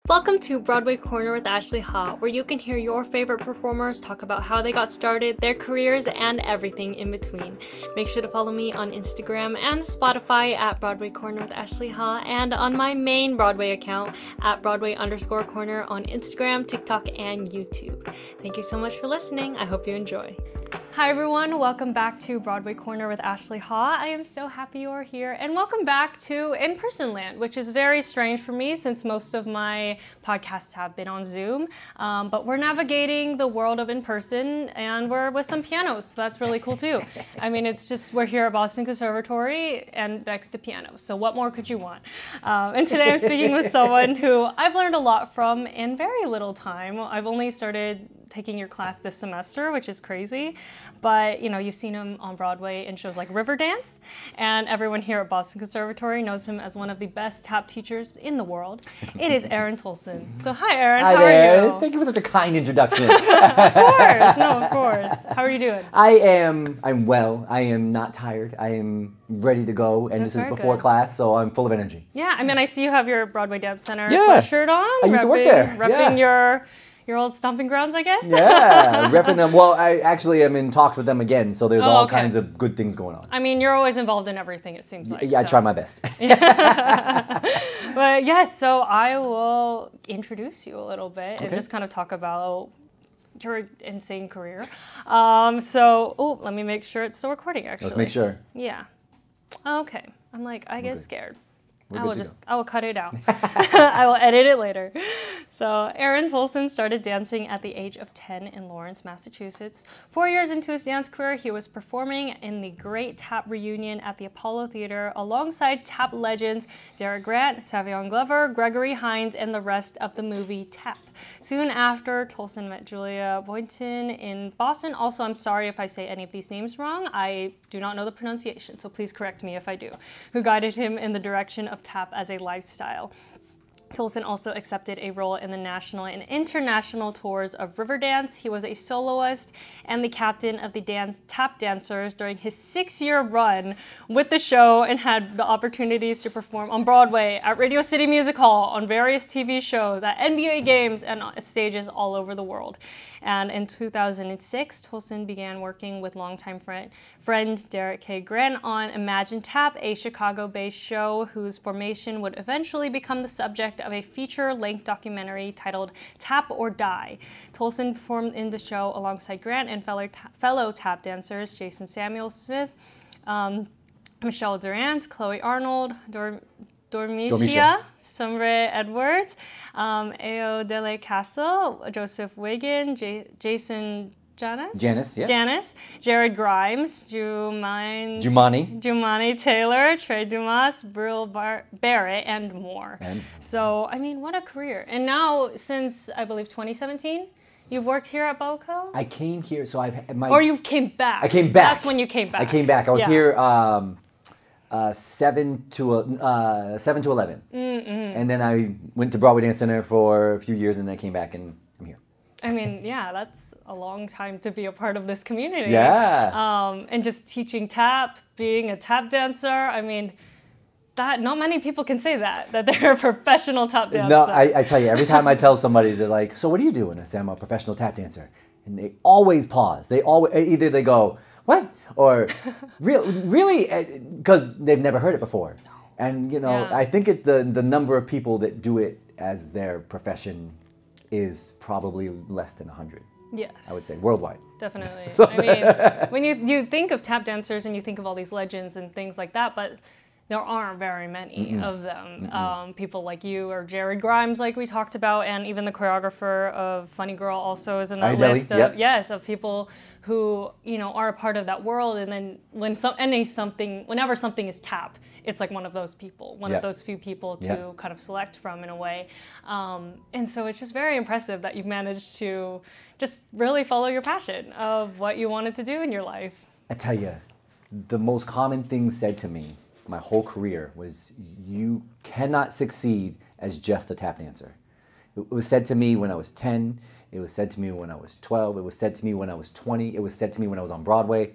Welcome to Broadway Corner with Ashley Ha, where you can hear your favorite performers talk about how they got started, their careers, and everything in between. Make sure to follow me on Instagram and Spotify at Broadway Corner with Ashley Ha, and on my main Broadway account at Broadway_Corner on Instagram, TikTok, and YouTube. Thank you so much for listening. I hope you enjoy. Hi everyone, welcome back to Broadway Corner with Ashley Ha. I am so happy you are here, and welcome back to in-person land, which is very strange for me since most of my podcasts have been on Zoom. But we're navigating the world of in-person, and we're with some pianos, so that's really cool too. I mean, it's just, we're here at Boston Conservatory and next to pianos, so what more could you want? And today I'm speaking with someone who I've learned a lot from in very little time. I've only started taking your class this semester, which is crazy. But, you know, you've seen him on Broadway in shows like Riverdance, and everyone here at Boston Conservatory knows him as one of the best tap teachers in the world. It is Aaron Tolson. So hi, Aaron. Hi how there. are you? Thank you for such a kind introduction. Of course. No, of course. How are you doing? I'm well. I am not tired. I am ready to go, and That's this is very before good. class, so I'm full of energy. Yeah, I mean, I see you have your Broadway Dance Center sweatshirt on. I used to work there. Repping your old stomping grounds, I guess? Yeah, repping them. Well, I actually am in talks with them again, so there's all okay. kinds of good things going on. I mean, you're always involved in everything, it seems like. Yeah, I try my best. But yes, so I will introduce you a little bit and just kind of talk about your insane career. Let me make sure it's still recording, actually. Let's make sure. Yeah. Okay. I'm like, I get scared. I will cut it out. I will edit it later. So Aaron Tolson started dancing at the age of 10 in Lawrence, Massachusetts. 4 years into his dance career, he was performing in the Great Tap Reunion at the Apollo Theater alongside tap legends Derick Grant, Savion Glover, Gregory Hines, and the rest of the movie Tap. Soon after, Tolson met Julia Boynton in Boston. Also, I'm sorry if I say any of these names wrong. I do not know the pronunciation, so please correct me if I do. Who guided him in the direction of tap as a lifestyle. Tolson also accepted a role in the national and international tours of Riverdance. He was a soloist and the captain of the tap dancers during his 6-year run with the show, and had the opportunities to perform on Broadway, at Radio City Music Hall, on various TV shows, at NBA games, and on stages all over the world. And in 2006, Tolson began working with longtime friend Derick K on Imagine Tap, a Chicago-based show whose formation would eventually become the subject of a feature-length documentary titled Tap or Die. Tolson performed in the show alongside Grant and fellow tap dancers Jason Samuel Smith, Michelle Dorrance, Chloe Arnold, Dormeshia Sumbrey-Edwards, Ayodele Casel, Joseph Wiggin, Janas, Jared Grimes, Jumaane Taylor, Tre Dumas, Brill Barrett, and more. So, I mean, what a career. And now, since, I believe, 2017, you've worked here at BOCO? I came here, so Or you came back. I came back. That's when you came back. I came back. I was here 7 to 11. And then I went to Broadway Dance Center for a few years, and then I came back, and I'm here. I mean, yeah, that's a long time to be a part of this community. Yeah. And just teaching tap, being a tap dancer. I mean, not many people can say that they're a professional tap dancer. No, I tell you, every time I tell somebody, they're like, so what do you do? And I say, I'm a professional tap dancer. And they always pause. Either they go, what? Or really? Because they've never heard it before. And, you know, I think the number of people that do it as their profession is probably less than 100. Yes. I would say worldwide. Definitely. So, I mean, when you think of tap dancers and you think of all these legends and things like that, but there aren't very many of them. People like you or Jared Grimes, like we talked about, and even the choreographer of Funny Girl also is in that list of, of people who, you know, are a part of that world. And then whenever something is tap, it's like one of those people, one of those few people to kind of select from in a way. And so it's just very impressive that you've managed to just really follow your passion of what you wanted to do in your life. I tell you, the most common thing said to me my whole career was, you cannot succeed as just a tap dancer. It was said to me when I was 10. It was said to me when I was 12. It was said to me when I was 20. It was said to me when I was on Broadway.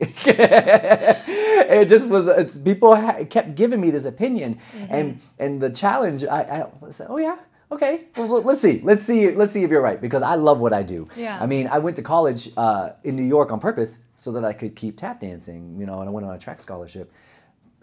It just was, people kept giving me this opinion. And the challenge, I said, oh yeah, Okay, well, let's see if you're right, because I love what I do. Yeah. I mean, I went to college in New York on purpose so that I could keep tap dancing, you know, and I went on a track scholarship.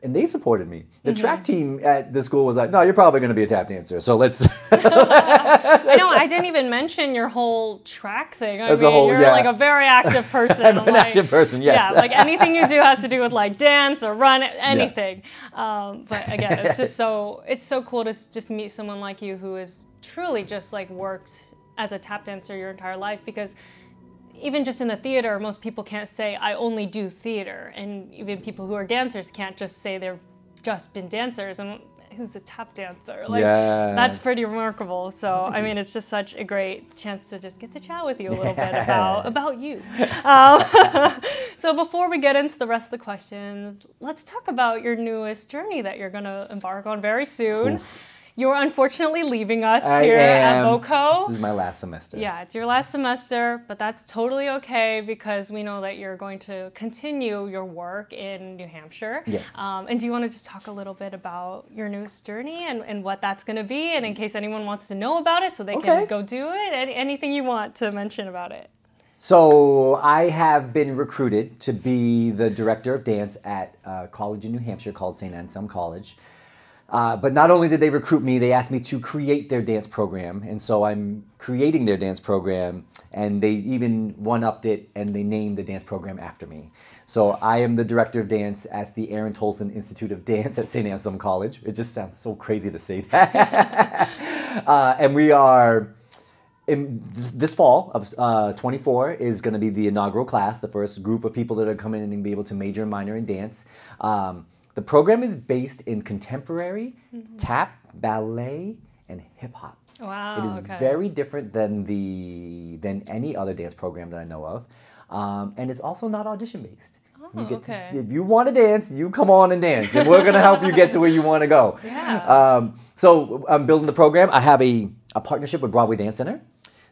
And they supported me. The track team at the school was like, no, you're probably going to be a tap dancer, so let's... I know, I didn't even mention your whole track thing. I mean, you're like a very active person. I'm an active person, yes. Yeah, like anything you do has to do with like dance or run, anything. Yeah. But again, it's just it's so cool to just meet someone like you who is truly just like worked as a tap dancer your entire life, because even just in the theater, most people can't say, I only do theater. And even people who are dancers can't just say they've just been dancers. And who's a tap dancer? Like, that's pretty remarkable. So, I mean, it's just such a great chance to just get to chat with you a little bit about you. So before we get into the rest of the questions, let's talk about your newest journey that you're going to embark on very soon. You're unfortunately leaving us here at BOCO. This is my last semester. Yeah, it's your last semester, but that's totally okay because we know that you're going to continue your work in New Hampshire. Yes. And do you want to just talk a little bit about your newest journey and what that's going to be, and in case anyone wants to know about it so they can go do it, anything you want to mention about it? So I have been recruited to be the director of dance at a college in New Hampshire called St. Anselm College. But not only did they recruit me, they asked me to create their dance program. And so I'm creating their dance program, and they even one-upped it and they named the dance program after me. So I am the director of dance at the Tolson Institute of Dance at St. Anselm College. It just sounds so crazy to say that. And we are, in this fall of 24 is going to be the inaugural class, the first group of people that are coming in and be able to major and minor in dance. The program is based in contemporary, tap, ballet, and hip hop. Wow. It is very different than any other dance program that I know of, and it's also not audition based. Oh, if you want to dance, you come on and dance, and we're going to help you get to where you want to go. Yeah. So I'm building the program. I have a partnership with Broadway Dance Center.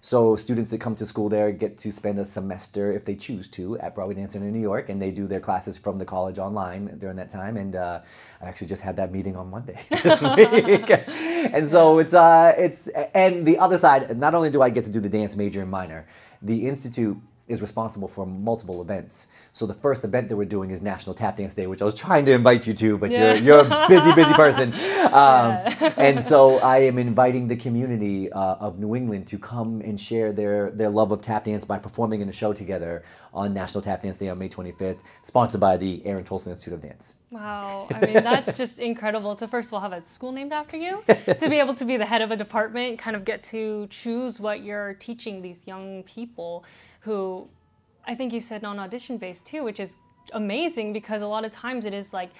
So students that come to school there get to spend a semester, if they choose to, at Broadway Dance Center in New York, and they do their classes from the college online during that time. And I actually just had that meeting on Monday this week. And so and the other side, not only do I get to do the dance major and minor, the Institute is responsible for multiple events. So the first event that we're doing is National Tap Dance Day, which I was trying to invite you to, but you're a busy person. And so I am inviting the community of New England to come and share their love of tap dance by performing in a show together on National Tap Dance Day on May 25th, sponsored by the Tolson Institute of Dance. Wow, I mean, that's just incredible to first of all have a school named after you, to be able to be the head of a department, kind of get to choose what you're teaching these young people who, I think you said non-audition based too, which is amazing because a lot of times it is like,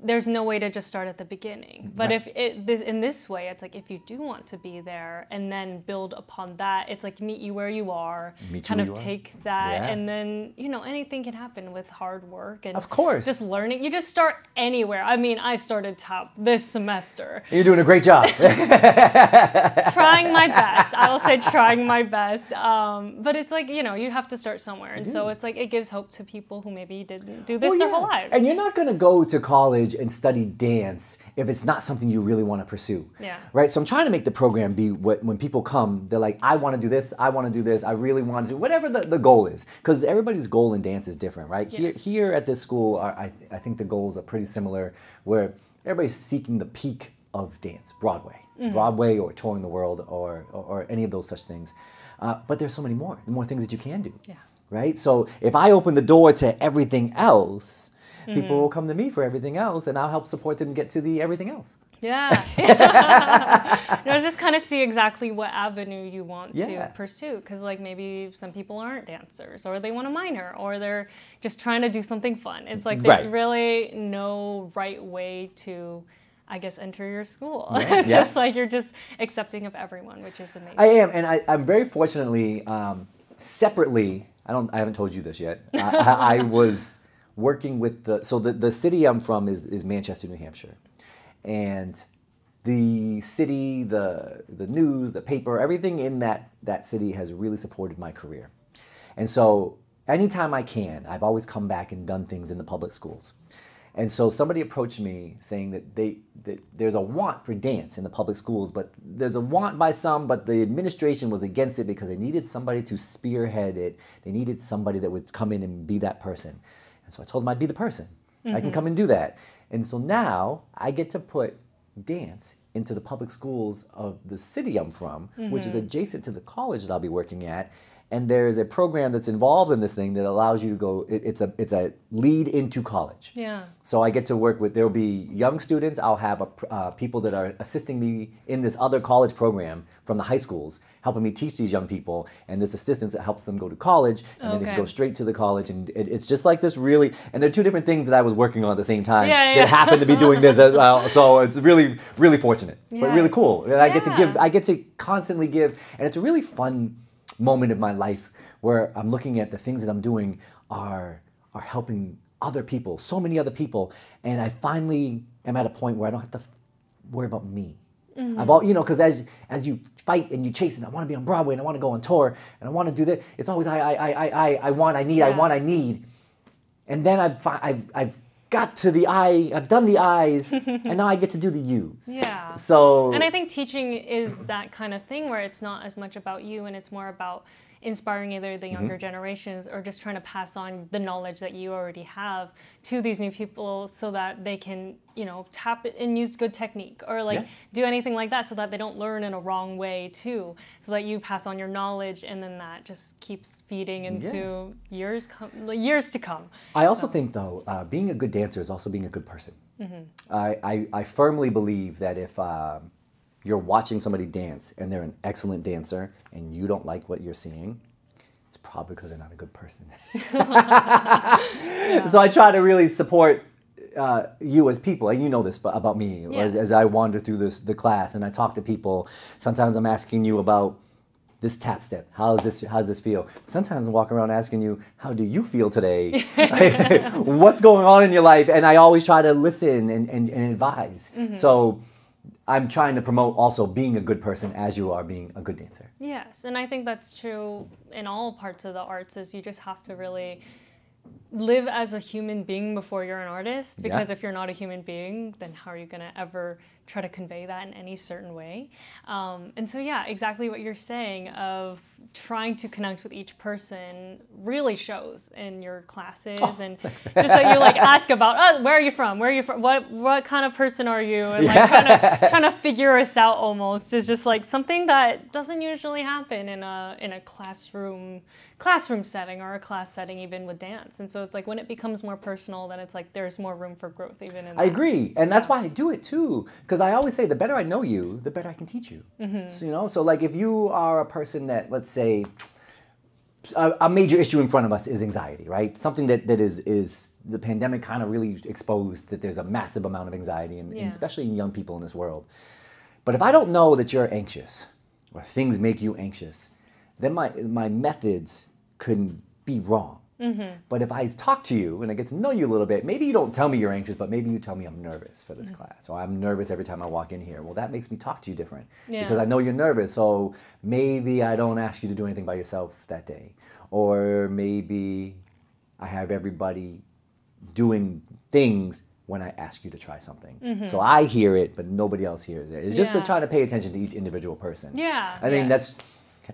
there's no way to just start at the beginning. But in this way, it's like if you do want to be there and then build upon that, it's like meet you where you are, take that, and then, you know, anything can happen with hard work and of course, just learning. You just start anywhere. I mean, I started tap this semester. You're doing a great job. Trying my best. I will say trying my best. But it's like, you know, you have to start somewhere. And so it's like, it gives hope to people who maybe didn't do this their whole lives. And you're not going to go to college and study dance if it's not something you really want to pursue. Yeah. Right? So I'm trying to make the program be when people come, they're like, I want to do this, I want to do this, I really want to do whatever the goal is. Because everybody's goal in dance is different, right? Yes. Here at this school, I think the goals are pretty similar, where everybody's seeking the peak of dance, Broadway. Broadway or touring the world or any of those such things. But there's so many more things that you can do. Yeah. Right? So if I open the door to everything else, people will come to me for everything else, and I'll help support them get to the everything else. Yeah. You know, just kind of see exactly what avenue you want to pursue. Because, like, maybe some people aren't dancers, or they want a minor, or they're just trying to do something fun. It's like there's really no right way to, I guess, enter your school. Just like you're just accepting of everyone, which is amazing. I am, and I'm very fortunately, separately, I haven't told you this yet, I was working with the city I'm from is Manchester, New Hampshire. And the city, the news, the paper, everything in that city has really supported my career. And so anytime I can, I've always come back and done things in the public schools. And so somebody approached me saying that there's a want for dance in the public schools, but there's a want by some, but the administration was against it because they needed somebody to spearhead it. They needed somebody that would come in and be that person. And so I told them I'd be the person. I can come and do that. And so now I get to put dance into the public schools of the city I'm from, which is adjacent to the college that I'll be working at. And there's a program that's involved in this thing that allows you to go, it's a lead into college. Yeah. So I get to work with, there'll be young students, I'll have people that are assisting me in this other college program from the high schools, helping me teach these young people, and this assistance that helps them go to college, and then they can go straight to the college, and it's just like this really, and there are two different things that I was working on at the same time that happened to be doing this as well, so it's really, really fortunate, but really cool. And I get to give, I get to constantly give, and it's a really fun moment of my life where I'm looking at the things that I'm doing are helping other people, so many other people, and I finally am at a point where I don't have to worry about me. I've all, you know, because as you fight and you chase, and I want to be on Broadway, and I want to go on tour, and I want to do this, it's always I want, I need, and then I've got to the I, I've done the I's, and now I get to do the U's. Yeah. So. And I think teaching is that kind of thing where it's not as much about you, and it's more about inspiring either the younger generations or just trying to pass on the knowledge that you already have to these new people so that they can, you know, tap it and use good technique or like do anything like that so that they don't learn in a wrong way too, so that you pass on your knowledge and then that just keeps feeding into years to come. I also think though, being a good dancer is also being a good person. I firmly believe that if you're watching somebody dance and they're an excellent dancer and you don't like what you're seeing, it's probably because they're not a good person. So I try to really support you as people, and you know this about me, as I wander through the class and I talk to people. Sometimes I'm asking you about this tap step. How does this feel? Sometimes I'm walking around asking you, how do you feel today? What's going on in your life? And I always try to listen and advise. So I'm trying to promote also being a good person as you are being a good dancer. Yes, and I think that's true in all parts of the arts, is you just have to really live as a human being before you're an artist, because if you're not a human being, then how are you going to ever try to convey that in any certain way? And so yeah, exactly what you're saying of trying to connect with each person really shows in your classes, and just that you like ask about, where are you from? Where are you from? What kind of person are you? And like trying to figure us out almost is just like something that doesn't usually happen in a classroom setting or a class setting, even with dance. And so it's like when it becomes more personal, then it's like there's more room for growth even in that. I agree, and that's why I do it too, because I always say the better I know you, the better I can teach you. So, you know, so like if you are a person that, let's say, a major issue in front of us is anxiety, right? Something that is the pandemic kind of really exposed that there's a massive amount of anxiety, and especially in young people in this world. But if I don't know that you're anxious or things make you anxious, then my methods could be wrong. But if I talk to you and I get to know you a little bit, maybe you don't tell me you're anxious, but maybe you tell me I'm nervous for this class, or I'm nervous every time I walk in here. Well, that makes me talk to you different because I know you're nervous. So maybe I don't ask you to do anything by yourself that day. Or maybe I have everybody doing things when I ask you to try something. So I hear it, but nobody else hears it. It's just trying to pay attention to each individual person. I think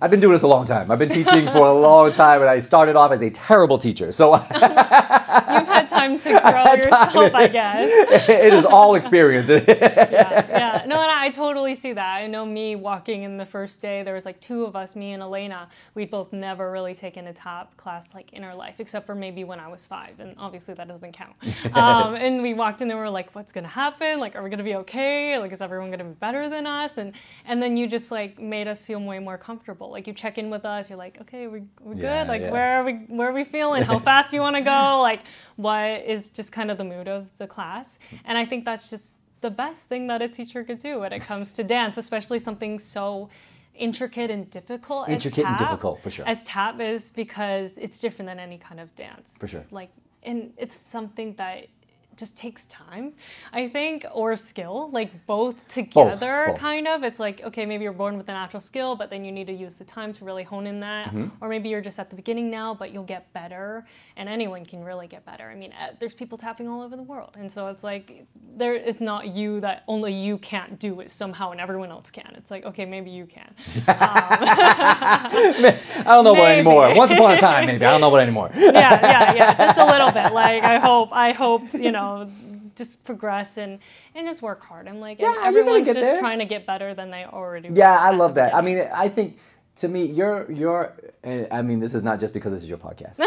I've been doing this a long time. I've been teaching for a long time, and I started off as a terrible teacher. So you've had time to grow yourself, I guess. It is all experience. No, and I totally see that. I know me walking in the first day, there was like two of us, me and Elena. We'd both never really taken a tap class like in our life, except for maybe when I was 5, and obviously that doesn't count. And we walked in and we were like, what's gonna happen? Like, are we gonna be okay? Like, is everyone gonna be better than us? And then you just like made us feel way more comfortable. Like you check in with us, you're like, okay, we're good. Like where are we feeling? How fast do you want to go? Like what is just kind of the mood of the class? And I think that's just the best thing that a teacher could do when it comes to dance, especially something so intricate and difficult as tap, for sure. As tap is, because it's different than any kind of dance. For sure. Like, and it's something that just takes time, I think, or skill, like both together, both. kind of. It's like, okay, maybe you're born with a natural skill, but then you need to use the time to really hone in that. Or maybe you're just at the beginning now, but you'll get better, and anyone can really get better. I mean, there's people tapping all over the world, and so it's like, there is not you that only you can't do it somehow and everyone else can. It's like, okay, maybe you can. I don't know about anymore. Once upon a time, maybe. I don't know about anymore. Yeah, just a little bit. Like, I hope, you know, just progress and just work hard. I'm like, everyone's just trying to get better than they already were. Yeah, I love that. I mean, I think, to me, I mean, this is not just because this is your podcast,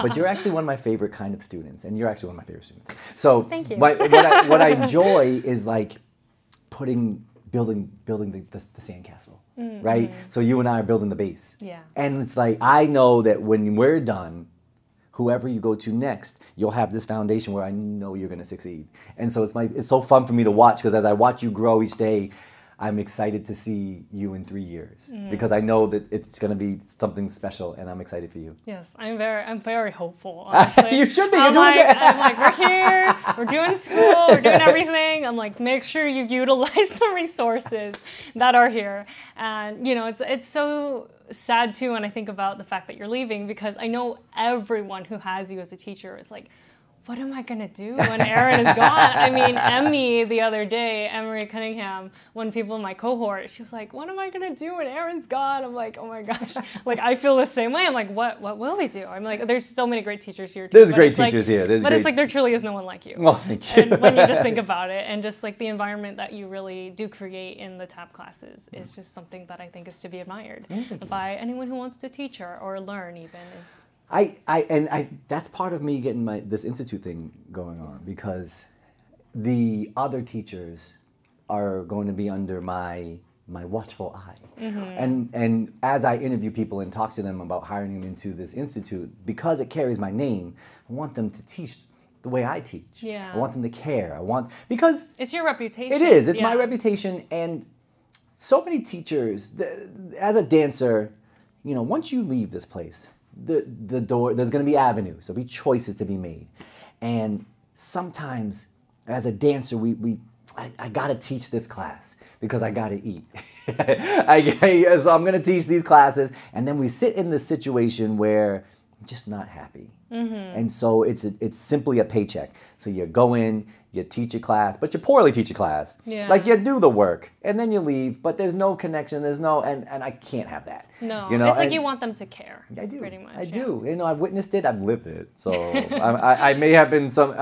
but you're actually one of my favorite kind of students, and you're actually one of my favorite students. So thank you. What I enjoy is like building the sandcastle, right? So you and I are building the base. Yeah. And it's like, I know that when we're done, whoever you go to next, you'll have this foundation where I know you're going to succeed. And so it's so fun for me to watch, because as I watch you grow each day, I'm excited to see you in 3 years, because I know that it's going to be something special, and I'm excited for you. Yes, I'm very hopeful, honestly. You should be. You're doing good. I'm like, we're here, we're doing school, we're doing everything. I'm like, make sure you utilize the resources that are here. And, you know, it's so sad, too, when I think about the fact that you're leaving, because I know everyone who has you as a teacher is like, what am I going to do when Aaron is gone? I mean, Emmy the other day, Emery Cunningham, one people in my cohort, she was like, what am I going to do when Aaron's gone? I'm like, oh my gosh. Like, I feel the same way. I'm like, what will we do? I'm like, there's so many great teachers here, too. There's great teachers here. But it's like, there truly is no one like you. Well, thank you. And when you just think about it, and just like the environment that you really do create in the TAP classes is just something that I think is to be admired by anyone who wants to teach or learn even. That's part of me getting this institute thing going on, because the other teachers are going to be under my watchful eye. And as I interview people and talk to them about hiring them into this institute, because it carries my name, I want them to teach the way I teach. Yeah. I want them to care. Because it's your reputation. It is. It's my reputation. And so many teachers, as a dancer, you know, once you leave this place, the door, there's going to be avenues, there'll be choices to be made. And sometimes, as a dancer, I got to teach this class because I got to eat. So I'm going to teach these classes, and then we sit in this situation where I'm just not happy. And so it's simply a paycheck. So you go in, you teach a class, but you poorly teach a class. Yeah. Like, you do the work, and then you leave, but there's no connection, and I can't have that. No, you know? It's like you want them to care. I do. Pretty much. I do. You know, I've witnessed it, I've lived it. So I may have been some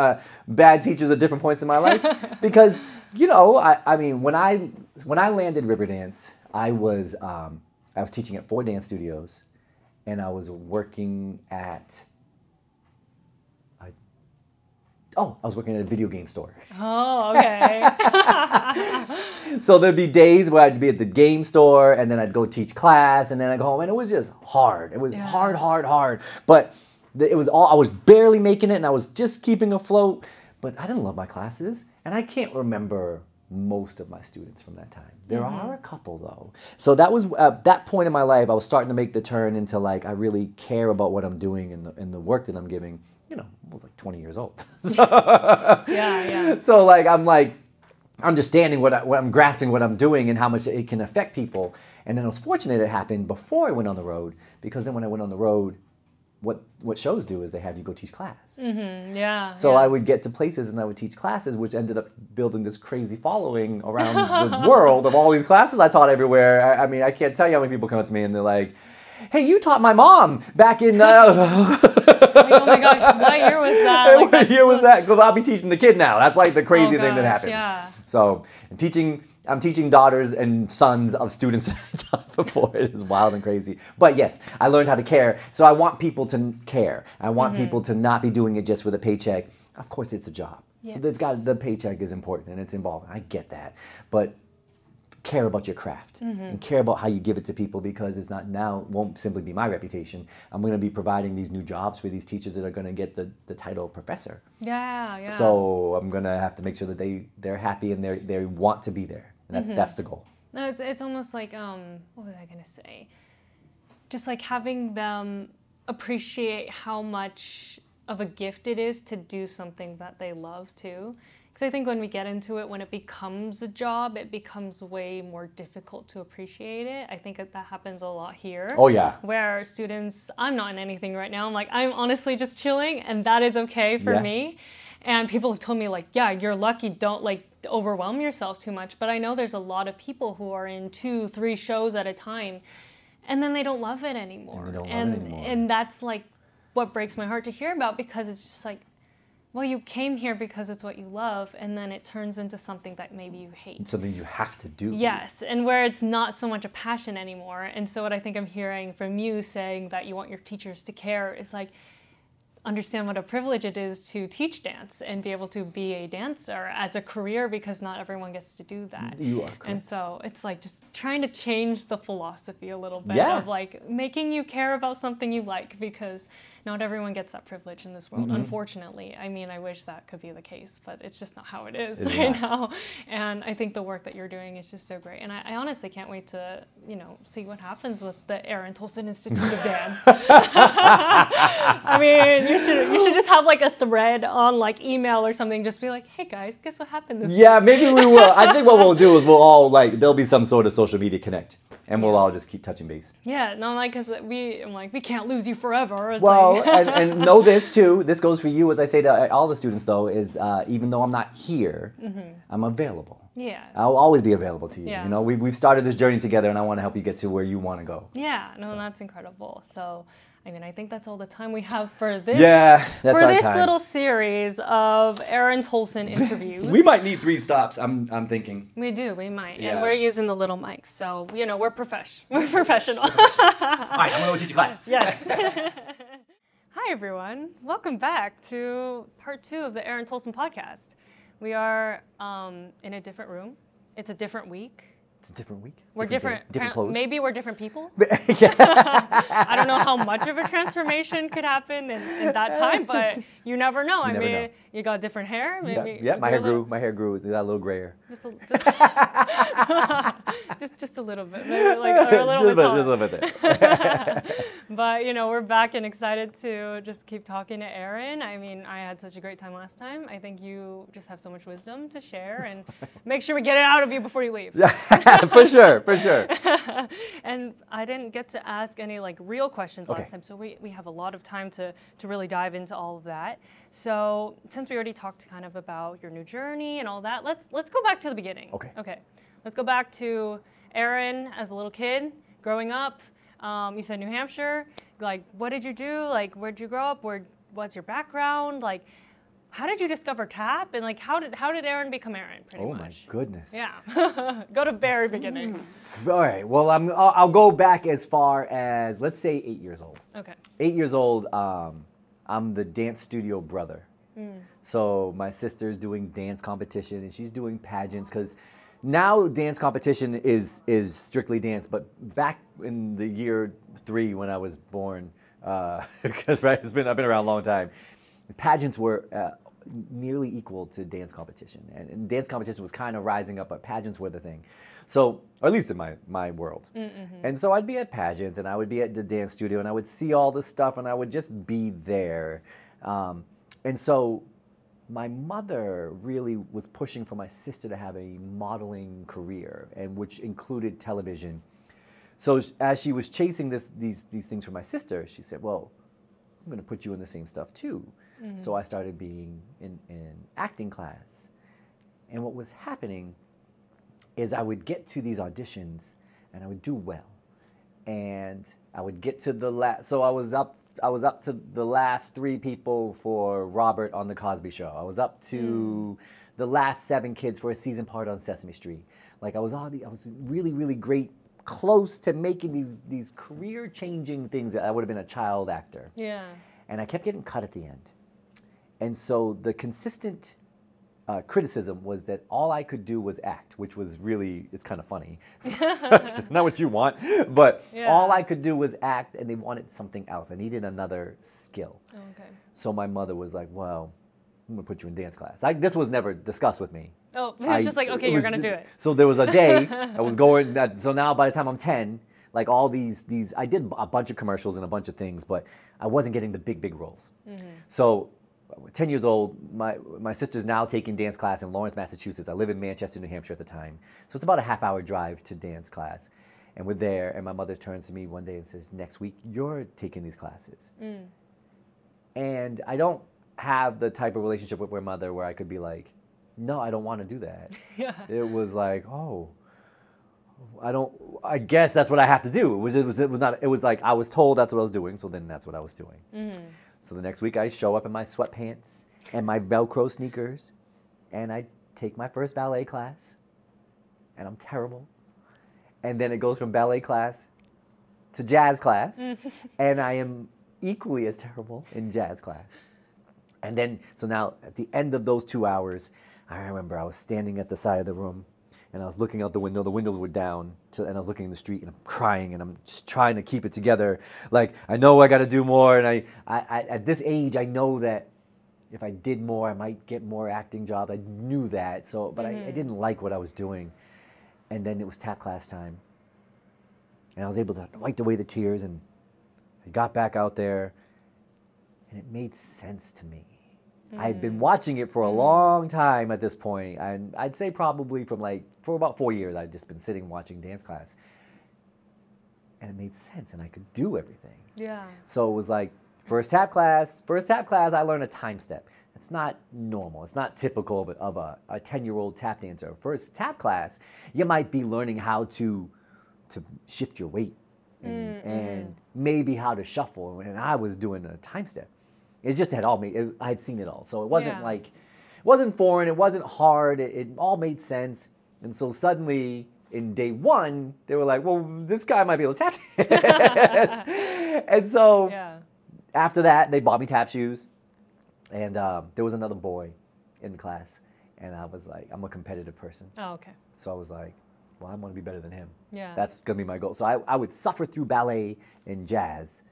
bad teachers at different points in my life, because, you know, I mean, when I landed Riverdance, I was teaching at 4 dance studios, and I was working at I was working at a video game store. Oh, okay. So there'd be days where I'd be at the game store, and then I'd go teach class, and then I'd go home, and it was just hard. It was hard. But I was barely making it, and I was just keeping afloat. But I didn't love my classes, and I can't remember most of my students from that time. There are a couple, though. So that was at that point in my life, I was starting to make the turn into, like, I really care about what I'm doing and the work that I'm giving. You know, I was like 20 years old. Yeah. So, like, I'm like understanding what I'm grasping what I'm doing and how much it can affect people. And then I was fortunate it happened before I went on the road, because then when I went on the road, what shows do is they have you go teach class. Yeah. So I would get to places and I would teach classes, which ended up building this crazy following around the world of all these classes I taught everywhere. I mean, I can't tell you how many people come up to me and they're like, hey, you taught my mom back in... oh my gosh, what year was that? Like, what year was that? Because I'll be teaching the kid now. That's like the crazy thing that happens. Yeah. So I'm teaching daughters and sons of students that I taught before. It is wild and crazy. But yes, I learned how to care. So I want people to care. I want people to not be doing it just for the paycheck. Of course, it's a job. Yes. So the paycheck is important and it's involved. I get that. But care about your craft and care about how you give it to people, because it's not now, won't simply be my reputation. I'm going to be providing these new jobs for these teachers that are going to get the title professor. Yeah. So I'm going to have to make sure that they're happy and they want to be there. And that's the goal. No, it's almost like, what was I going to say? Just like having them appreciate how much of a gift it is to do something that they love too. Because I think when we get into it, when it becomes a job, it becomes way more difficult to appreciate it. I think that happens a lot here. Oh, yeah. Where students, I'm not in anything right now. I'm like, I'm honestly just chilling, and that is okay for me. And people have told me, like, yeah, you're lucky, don't, like, overwhelm yourself too much. But I know there's a lot of people who are in 2-3 shows at a time, and then they don't love it anymore. And that's, like, what breaks my heart to hear about, because it's just like, well, you came here because it's what you love, and then it turns into something that maybe you hate. Something you have to do. Yes, and where it's not so much a passion anymore. And so what I think I'm hearing from you saying that you want your teachers to care is like, understand what a privilege it is to teach dance and be able to be a dancer as a career, because not everyone gets to do that. You are correct. And so it's like just trying to change the philosophy a little bit of like making you care about something you like, because not everyone gets that privilege in this world, unfortunately. I mean, I wish that could be the case, but it's just not how it is now. And I think the work that you're doing is just so great. And I honestly can't wait to, you know, see what happens with the Aaron Tolson Institute of Dance. I mean, you should just have like a thread on like email or something. Just be like, hey guys, guess what happened this week? Yeah, maybe we will. I think what we'll do is we'll all like, there'll be some sort of social media connect. And we'll all just keep touching base. Yeah, no, like, because I'm like, we can't lose you forever. It's well, like and know this too. This goes for you, as I say to all the students, though, is even though I'm not here, I'm available. Yes. I'll always be available to you. Yeah. You know, we've started this journey together, and I want to help you get to where you want to go. Yeah, no, that's incredible. So, I mean, I think that's all the time we have for this. Yeah, that's our for this time. little series of Aaron Tolson interviews. We might need 3 stops. I'm thinking. We do. We might. Yeah. And we're using the little mics, so you know we're professional. All right, I'm gonna go teach a class. Yes. Hi everyone. Welcome back to part 2 of the Aaron Tolson podcast. We are in a different room. It's a different week. It's a different week. We're different. Different clothes. Maybe we're different people. I don't know how much of a transformation could happen in that time, but you never know. I mean, you got different hair. Maybe. Yeah, my hair grew. My hair grew. It got a little grayer. Just a little bit, maybe like or a little bit taller. Just a little bit there. But you know, we're back and excited to just keep talking to Aaron. I mean, I had such a great time last time. I think you just have so much wisdom to share, and make sure we get it out of you before you leave. For sure, for sure. And I didn't get to ask any like real questions last time, so we have a lot of time to really dive into all of that. So since we already talked kind of about your new journey and all that, let's go back to the beginning. Okay. Let's go back to Aaron as a little kid, growing up. You said New Hampshire. Like, what did you do? Like, where'd you grow up? What's your background? Like, how did you discover tap? And like, how did Aaron become Aaron? Pretty much. Oh my goodness. Yeah. Go to very beginning. All right. Well, I'll go back as far as, let's say, 8 years old. Okay. 8 years old. I'm the dance studio brother. So my sister's doing dance competition, and she's doing pageants, because now dance competition is strictly dance. But back in the year 3 when I was born, because I've been around a long time, pageants were nearly equal to dance competition, and dance competition was kind of rising up, but pageants were the thing. So, or at least in my world. And so I'd be at pageants, and I would be at the dance studio, and I would see all this stuff, and I would just be there. And so my mother really was pushing for my sister to have a modeling career, and which included television. So as she was chasing these things for my sister, she said, well, I'm going to put you in the same stuff too. So I started being in acting class. And what was happening is I would get to these auditions and I would do well. And I would get to the last, so I was up to the last 3 people for Robert on the Cosby Show. I was up to the last 7 kids for a season part on Sesame Street. Like I was really, really great, close to making these career-changing things that I would have been a child actor. Yeah. And I kept getting cut at the end. And so the consistent criticism was that all I could do was act, which was really, it's kind of funny. It's not what you want, but all I could do was act, and they wanted something else. I needed another skill. Oh, okay. So my mother was like, well, I'm going to put you in dance class. Like, this was never discussed with me. Oh, it was just like, okay, you're going to do it. So there was a day I was going, so now by the time I'm 10, like all these. I did a bunch of commercials and a bunch of things, but I wasn't getting the big roles. So, 10 years old, my sister's now taking dance class in Lawrence, Massachusetts. I live in Manchester, New Hampshire at the time. So it's about a half-hour drive to dance class. And we're there, and my mother turns to me one day and says, next week, you're taking these classes. And I don't have the type of relationship with my mother where I could be like, no, I don't want to do that. It was like, oh, I guess that's what I have to do. It was like I was told that's what I was doing, so then that's what I was doing. So the next week I show up in my sweatpants and my Velcro sneakers, and I take my first ballet class, and I'm terrible. And then it goes from ballet class to jazz class, and I am equally as terrible in jazz class. And then, so now at the end of those 2 hours, I remember I was standing at the side of the room, and I was looking out the window. The windows were down, and I was looking in the street, and I'm crying, and I'm just trying to keep it together. Like, I know I got to do more, and I at this age, I know that if I did more, I might get more acting jobs. I knew that, so, but I didn't like what I was doing. And then it was tap class time, and I was able to wipe away the tears, and I got back out there, and it made sense to me. I had been watching it for a long time at this point, and I'd say probably for about 4 years, I'd just been sitting watching dance class, and it made sense, and I could do everything. So it was like, first tap class, I learned a time step. It's not normal. It's not typical of a 10-year-old tap dancer. First tap class, you might be learning how to shift your weight and maybe how to shuffle, and I was doing a time step. It just had I had seen it all. So it wasn't it wasn't foreign, it wasn't hard, it all made sense. And so suddenly, in day one, they were like, well, this guy might be able to tap dance. And so after that, they bought me tap shoes. And there was another boy in the class. And I was like, I'm a competitive person. Oh, okay. So I was like, well, I want to be better than him. Yeah. That's going to be my goal. So I would suffer through ballet and jazz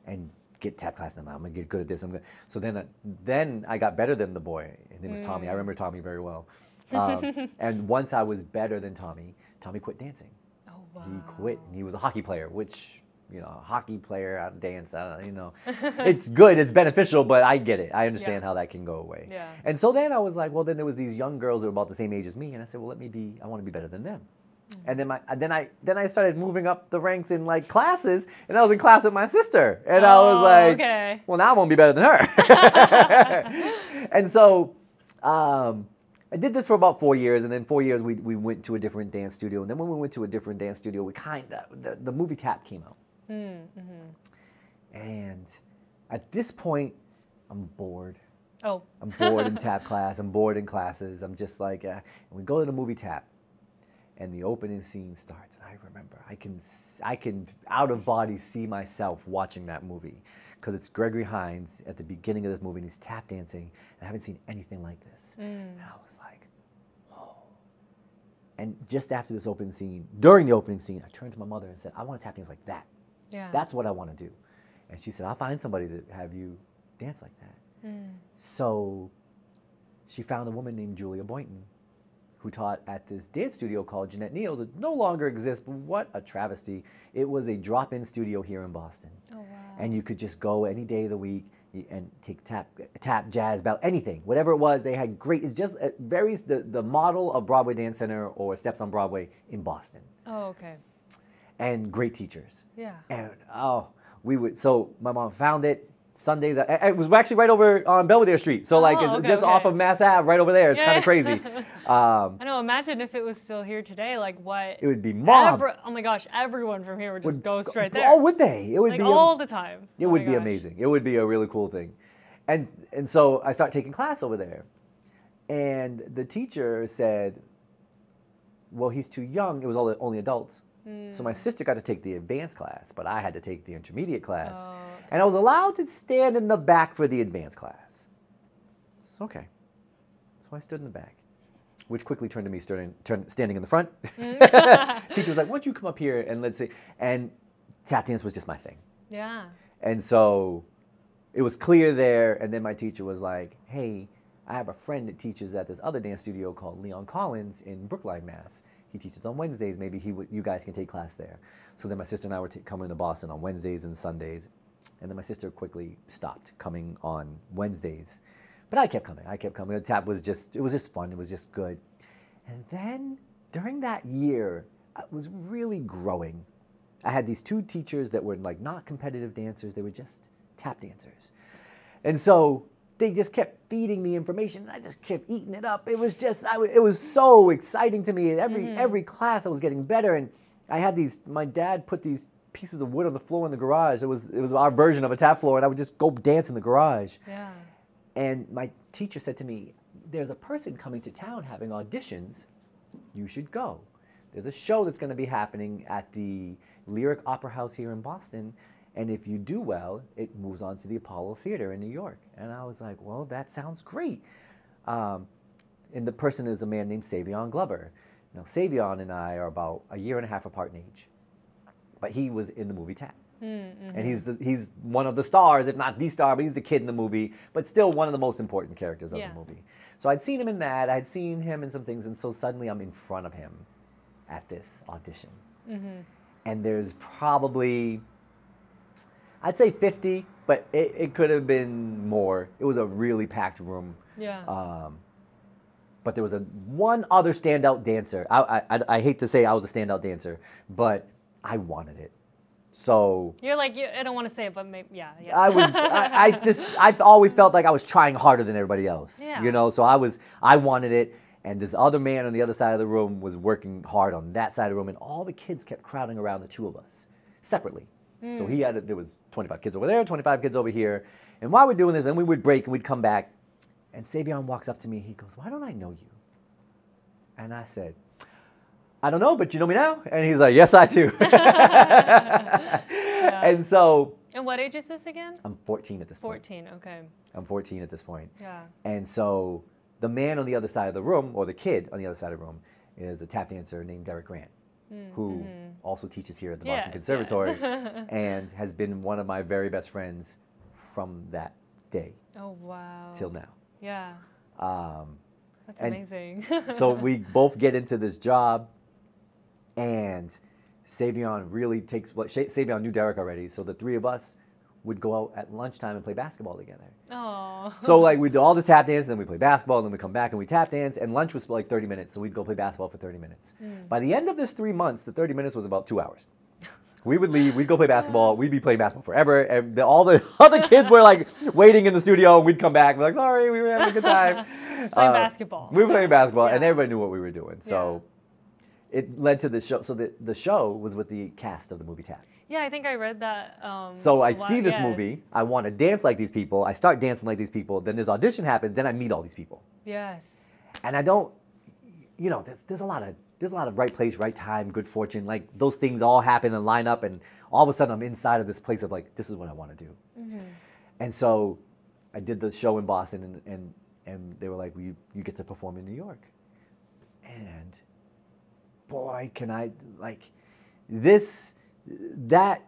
and get tap class, and I'm going to get good at this. So then I got better than the boy. His name was Tommy. I remember Tommy very well. And once I was better than Tommy quit dancing. Oh, wow. He quit, and he was a hockey player, which, a hockey player out of dance, it's good, it's beneficial, but I get it. I understand how that can go away. Yeah. And so then I was like, well, then there was these young girls that were about the same age as me, and I said, well, I want to be better than them. And then I started moving up the ranks in like classes, and I was in class with my sister, and I was like, well, now I won't be better than her. And so I did this for about 4 years, and then 4 years we went to a different dance studio, and then when we went to a different dance studio, the movie Tap came out, and at this point, I'm bored. Oh, I'm bored in tap class. I'm bored in classes. I'm just like, and we go to the movie Tap. And the opening scene starts, and I remember I can out of body see myself watching that movie, because it's Gregory Hines at the beginning of this movie, and he's tap dancing, and I haven't seen anything like this. And I was like, whoa. And just after this opening scene, during the opening scene, I turned to my mother and said, I want to tap dance like that. Yeah. That's what I want to do. And she said, I'll find somebody to have you dance like that. So she found a woman named Julia Boynton, who taught at this dance studio called Jeanette Neal's. It no longer exists, but what a travesty. It was a drop-in studio here in Boston. Oh, wow. And you could just go any day of the week and take tap, jazz, ballet, anything. Whatever it was, they had great, it varies the model of Broadway Dance Center or Steps on Broadway in Boston. Oh, okay. And great teachers. Yeah. And so my mom found it. Sundays, it was actually right over on Belvedere Street. So it's just off of Mass Ave, right over there. It's kind of crazy. I know, imagine if it was still here today, like what? It would be mobbed. Oh my gosh, everyone from here would just go straight there. Oh, would they? It would like be all the time. It would be amazing. It would be a really cool thing. And so I started taking class over there. And the teacher said, well, he's too young. It was only adults. So my sister got to take the advanced class, but I had to take the intermediate class. Oh, okay. And I was allowed to stand in the back for the advanced class. So, okay. So I stood in the back, which quickly turned to me standing in the front. Teacher was like, why don't you come up here and let's see. And tap dance was just my thing. Yeah. And so it was clear there. And then my teacher was like, hey, I have a friend that teaches at this other dance studio called Leon Collins in Brookline, Mass. he teaches on Wednesdays. Maybe you guys can take class there. So then my sister and I were coming to Boston on Wednesdays and Sundays. And then my sister quickly stopped coming on Wednesdays. But I kept coming. The tap was just fun. It was just good. And then during that year, I was really growing. I had these 2 teachers that were like not competitive dancers. They were just tap dancers. And so they just kept feeding me information, and I just kept eating it up. It was just, it was so exciting to me. Every class I was getting better. And I had my dad put these pieces of wood on the floor in the garage. It was our version of a tap floor, and I would just go dance in the garage. Yeah. And my teacher said to me, there's a person coming to town having auditions. You should go. There's a show that's going to be happening at the Lyric Opera House here in Boston. And if you do well, it moves on to the Apollo Theater in New York. And I was like, well, that sounds great. And the person is a man named Savion Glover. Now, Savion and I are about a year and a half apart in age. But he was in the movie Tap. Mm-hmm. And he's one of the stars, if not the star, but he's the kid in the movie, but still one of the most important characters of the movie. So I'd seen him in that. I'd seen him in some things. And so suddenly I'm in front of him at this audition. Mm-hmm. And there's probably, I'd say 50, but it could have been more. It was a really packed room. Yeah. But there was one other standout dancer. I hate to say I was a standout dancer, but I wanted it. So you're like, I don't want to say it, but maybe, yeah. I always felt like I was trying harder than everybody else. Yeah. You know, so I wanted it. And this other man on the other side of the room was working hard on that side of the room, and all the kids kept crowding around the 2 of us separately. So there was 25 kids over there, 25 kids over here. And while we're doing this, then we would break and we'd come back. And Savion walks up to me. He goes, why don't I know you? And I said, I don't know, but you know me now? And he's like, yes, I do. And so. And what age is this again? I'm 14 at this point. 14, okay. I'm 14 at this point. Yeah. And so the man on the other side of the room, or the kid on the other side of the room, is a tap dancer named Derick Grant, who also teaches here at the Boston Conservatory and has been one of my very best friends from that day. Oh, wow. Till now. Yeah. That's amazing. So we both get into this job, and Savion really takes Savion knew Derick already, so the 3 of us would go out at lunchtime and play basketball together. Oh. So like we'd do all this tap dance, and then we play basketball, and then we come back and we tap dance, and lunch was like 30 minutes, so we'd go play basketball for 30 minutes. By the end of this 3 months, the 30 minutes was about 2 hours. We would leave, we'd go play basketball, we'd be playing basketball forever, and all the other kids were like waiting in the studio, and we'd come back, and we're like, sorry, we were having a good time. Just playing basketball. We were playing basketball, and everybody knew what we were doing. So it led to the show. So the show was with the cast of the movie Tap. Yeah, I think I read that. So I see this movie, I want to dance like these people, I start dancing like these people, then this audition happens, then I meet all these people. Yes. And I don't, you know, there's a lot of right place, right time, good fortune, like those things all happen and line up, and all of a sudden I'm inside of this place of like, this is what I want to do. And so I did the show in Boston, and they were like, well, you get to perform in New York. And boy, can I, like, the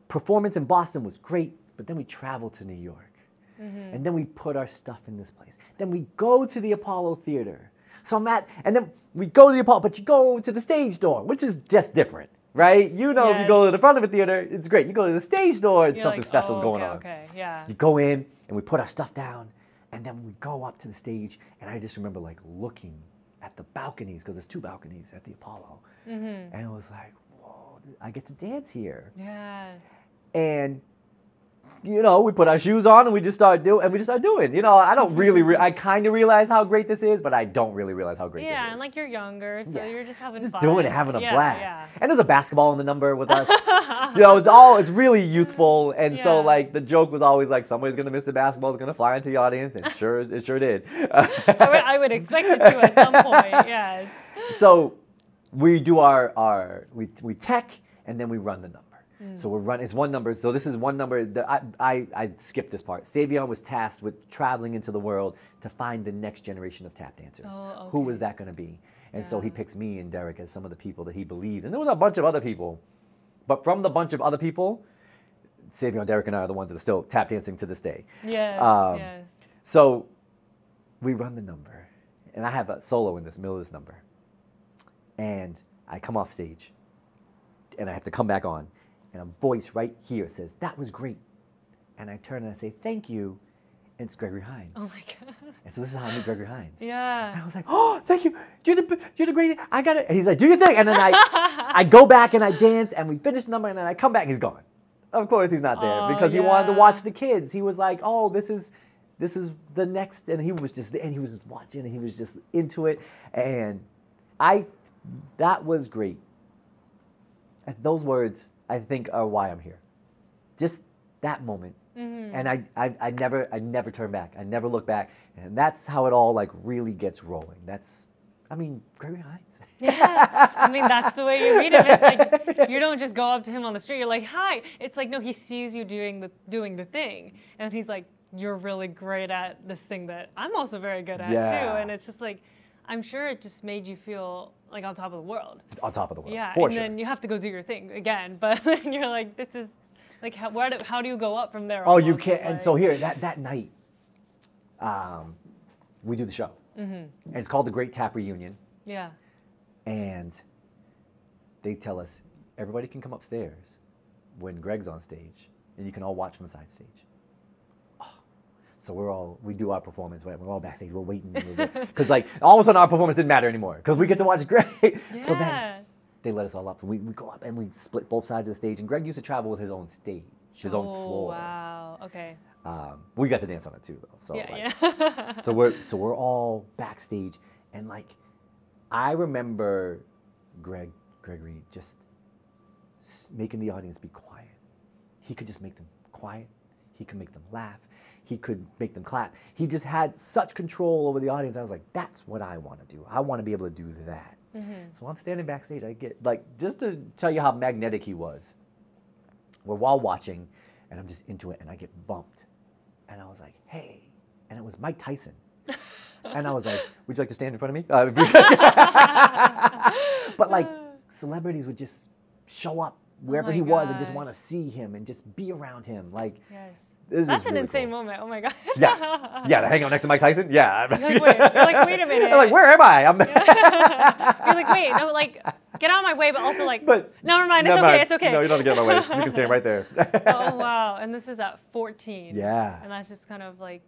performance in Boston was great, but then we traveled to New York. And then we put our stuff in this place. Then we go to the Apollo Theater. So and then we go to the Apollo, but you go to the stage door, which is just different, right? You know, if you go to the front of a theater, it's great. You go to the stage door, it's something special's going on. Okay, yeah. You go in, and we put our stuff down, and then we go up to the stage, and I just remember like looking at the balconies, because there's 2 balconies at the Apollo. And it was like, whoa, I get to dance here. Yeah. And, you know, we put our shoes on and we just start doing. You know, I don't really, I kind of realize how great this is, but I don't really realize how great this is. Yeah, and like you're younger, so you're just having fun. Just doing it, having a blast. Yeah. And there's a basketball in the number with us. So it's really youthful. And so like the joke was always like, somebody's going to miss the basketball, it's going to fly into the audience. And it sure did. I would expect it to at some point, yes. So we do we tech, and then we run the number. So it's one number. So this is one number that I skipped this part. Savion was tasked with traveling into the world to find the next generation of tap dancers. Oh, okay. Who was that going to be? And so he picks me and Derick as some of the people that he believed. And there was a bunch of other people. But from the bunch of other people, Savion, Derick, and I are the ones that are still tap dancing to this day. Yes, yes. So we run the number. And I have a solo in this middle of this number. And I come off stage, and I have to come back on, and a voice right here says, "That was great." And I turn and I say, "Thank you." And it's Gregory Hines. Oh my God. And so this is how I meet Gregory Hines. Yeah. And I was like, "Oh, thank you. You're the greatest. I got it." And he's like, "Do your thing." And then I go back and I dance, and we finish the number, and then I come back and he's gone. Of course he's not there because he wanted to watch the kids. He was like, "Oh, this is the next," and he was just watching, and he was just into it. And that was great. And those words, I think, are why I'm here. Just that moment. Mm-hmm. And I never turn back. I never look back. And that's how it all like really gets rolling. Gregory Hines. Yeah. I mean, that's the way you meet him. It's like, you don't just go up to him on the street. You're like, "Hi." It's like, no, he sees you doing the thing. And he's like, "You're really great at this thing that I'm also very good at too." And it's just like, I'm sure it just made you feel like on top of the world. On top of the world. Yeah. For and sure. then you have to go do your thing again. But then you're like, this is like, how do you go up from there? Oh, you can't. And so here, that night, we do the show. Mm-hmm. And it's called The Great Tap Reunion. Yeah. And they tell us, everybody can come upstairs when Greg's on stage, and you can all watch from the side stage. Oh. So we do our performance, we're all backstage, we're waiting. Because like, all of a sudden our performance didn't matter anymore, because we get to watch Greg. Yeah. So then they let us all up, and we go up and we split both sides of the stage, and Greg used to travel with his own stage, his own floor. Wow, okay. We got to dance on it too, though. So yeah. so we're all backstage, and like, I remember Gregory just making the audience be quiet. He could just make them quiet. He could make them laugh. He could make them clap. He just had such control over the audience. I was like, that's what I want to do. I want to be able to do that. Mm-hmm. So I'm standing backstage. I get, like, just to tell you how magnetic he was, we're while watching, and I'm just into it, and I get bumped. And I was like, "Hey." And it was Mike Tyson. And I was like, "Would you like to stand in front of me?" But like, celebrities would just show up wherever he was and just want to see him and just be around him. Like, that's an really insane moment. Oh my God. Yeah. To hang out next to Mike Tyson? Yeah. You're like, wait a minute. I'm like, where am I? You're like, wait, no, like, get out of my way, but also like, never mind, it's okay. No, you don't have to get out of my way. You can stand right there. Oh, wow. And this is at 14. Yeah. And that's just kind of like,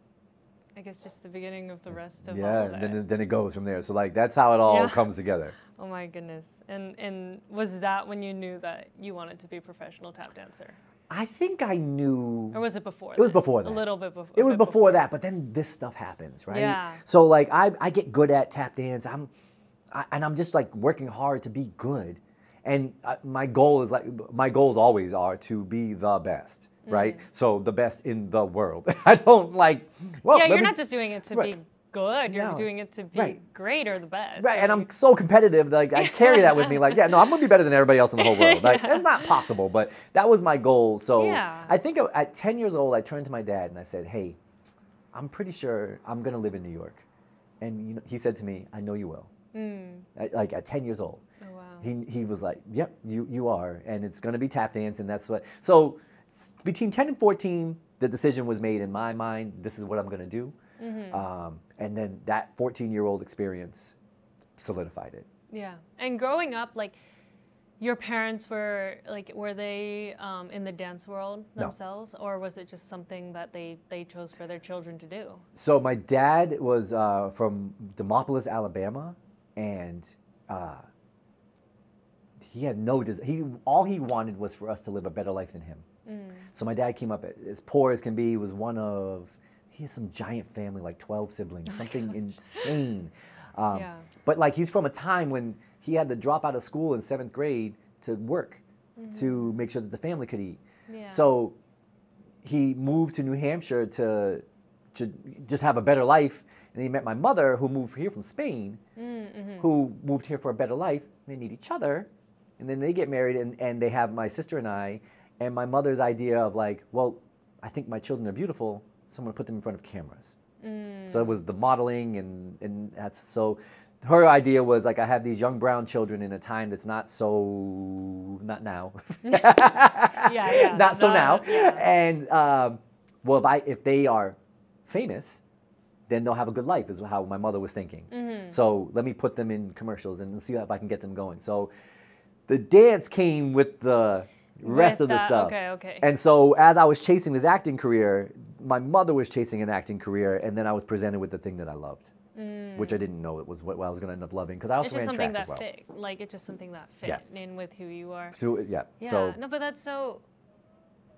I guess just the beginning of the rest of all that. Then it goes from there. So like, that's how it all comes together. Oh my goodness. And was that when you knew that you wanted to be a professional tap dancer? I think I knew. Or was it before that? It was before that. A little bit before. It was before that, but then this stuff happens, right? Yeah. So like, I get good at tap dance. I'm just like working hard to be good. And my goals always are to be the best, right? So the best in the world. I don't like, you're not just doing it to be good. You're doing it to be great or the best. Right, and I'm so competitive. Like, I carry that with me. Like, I'm going to be better than everybody else in the whole world. Like, that's not possible, but that was my goal. So I think at 10 years old, I turned to my dad and I said, "Hey, I'm pretty sure I'm going to live in New York." And he said to me, "I know you will." Like at 10 years old. Oh, wow. He was like, "Yep, you are. And it's going to be tap dance." And that's what. So between 10 and 14, the decision was made in my mind, this is what I'm going to do. Mm-hmm. And then that 14-year-old experience solidified it. Yeah. And growing up, like, your parents were they in the dance world themselves? No. Or was it just something that they chose for their children to do? So my dad was from Demopolis, Alabama, and he had no all he wanted was for us to live a better life than him. So my dad came up as poor as can be. He was he has some giant family, like 12 siblings, something insane. But like, he's from a time when he had to drop out of school in 7th grade to work to make sure that the family could eat. Yeah. So he moved to New Hampshire to just have a better life. And he met my mother, who moved here from Spain, who moved here for a better life. They meet each other, and then they get married, and they have my sister and I. And my mother's idea of like, well, I think my children are beautiful, so I'm going to put them in front of cameras. So it was the modeling, and that's so. Her idea was like, I have these young brown children in a time that's not now. Not so now. Yeah. And well, if they are famous, then they'll have a good life, is how my mother was thinking. So let me put them in commercials and see if I can get them going. So the dance came with the rest of the stuff. Okay. And so as I was chasing this acting career, my mother was chasing an acting career, and then I was presented with the thing that I loved, which I didn't know it was what I was going to end up loving, because I also ran track as well. It's just something that fit in with who you are. Yeah. So, no, but that's so...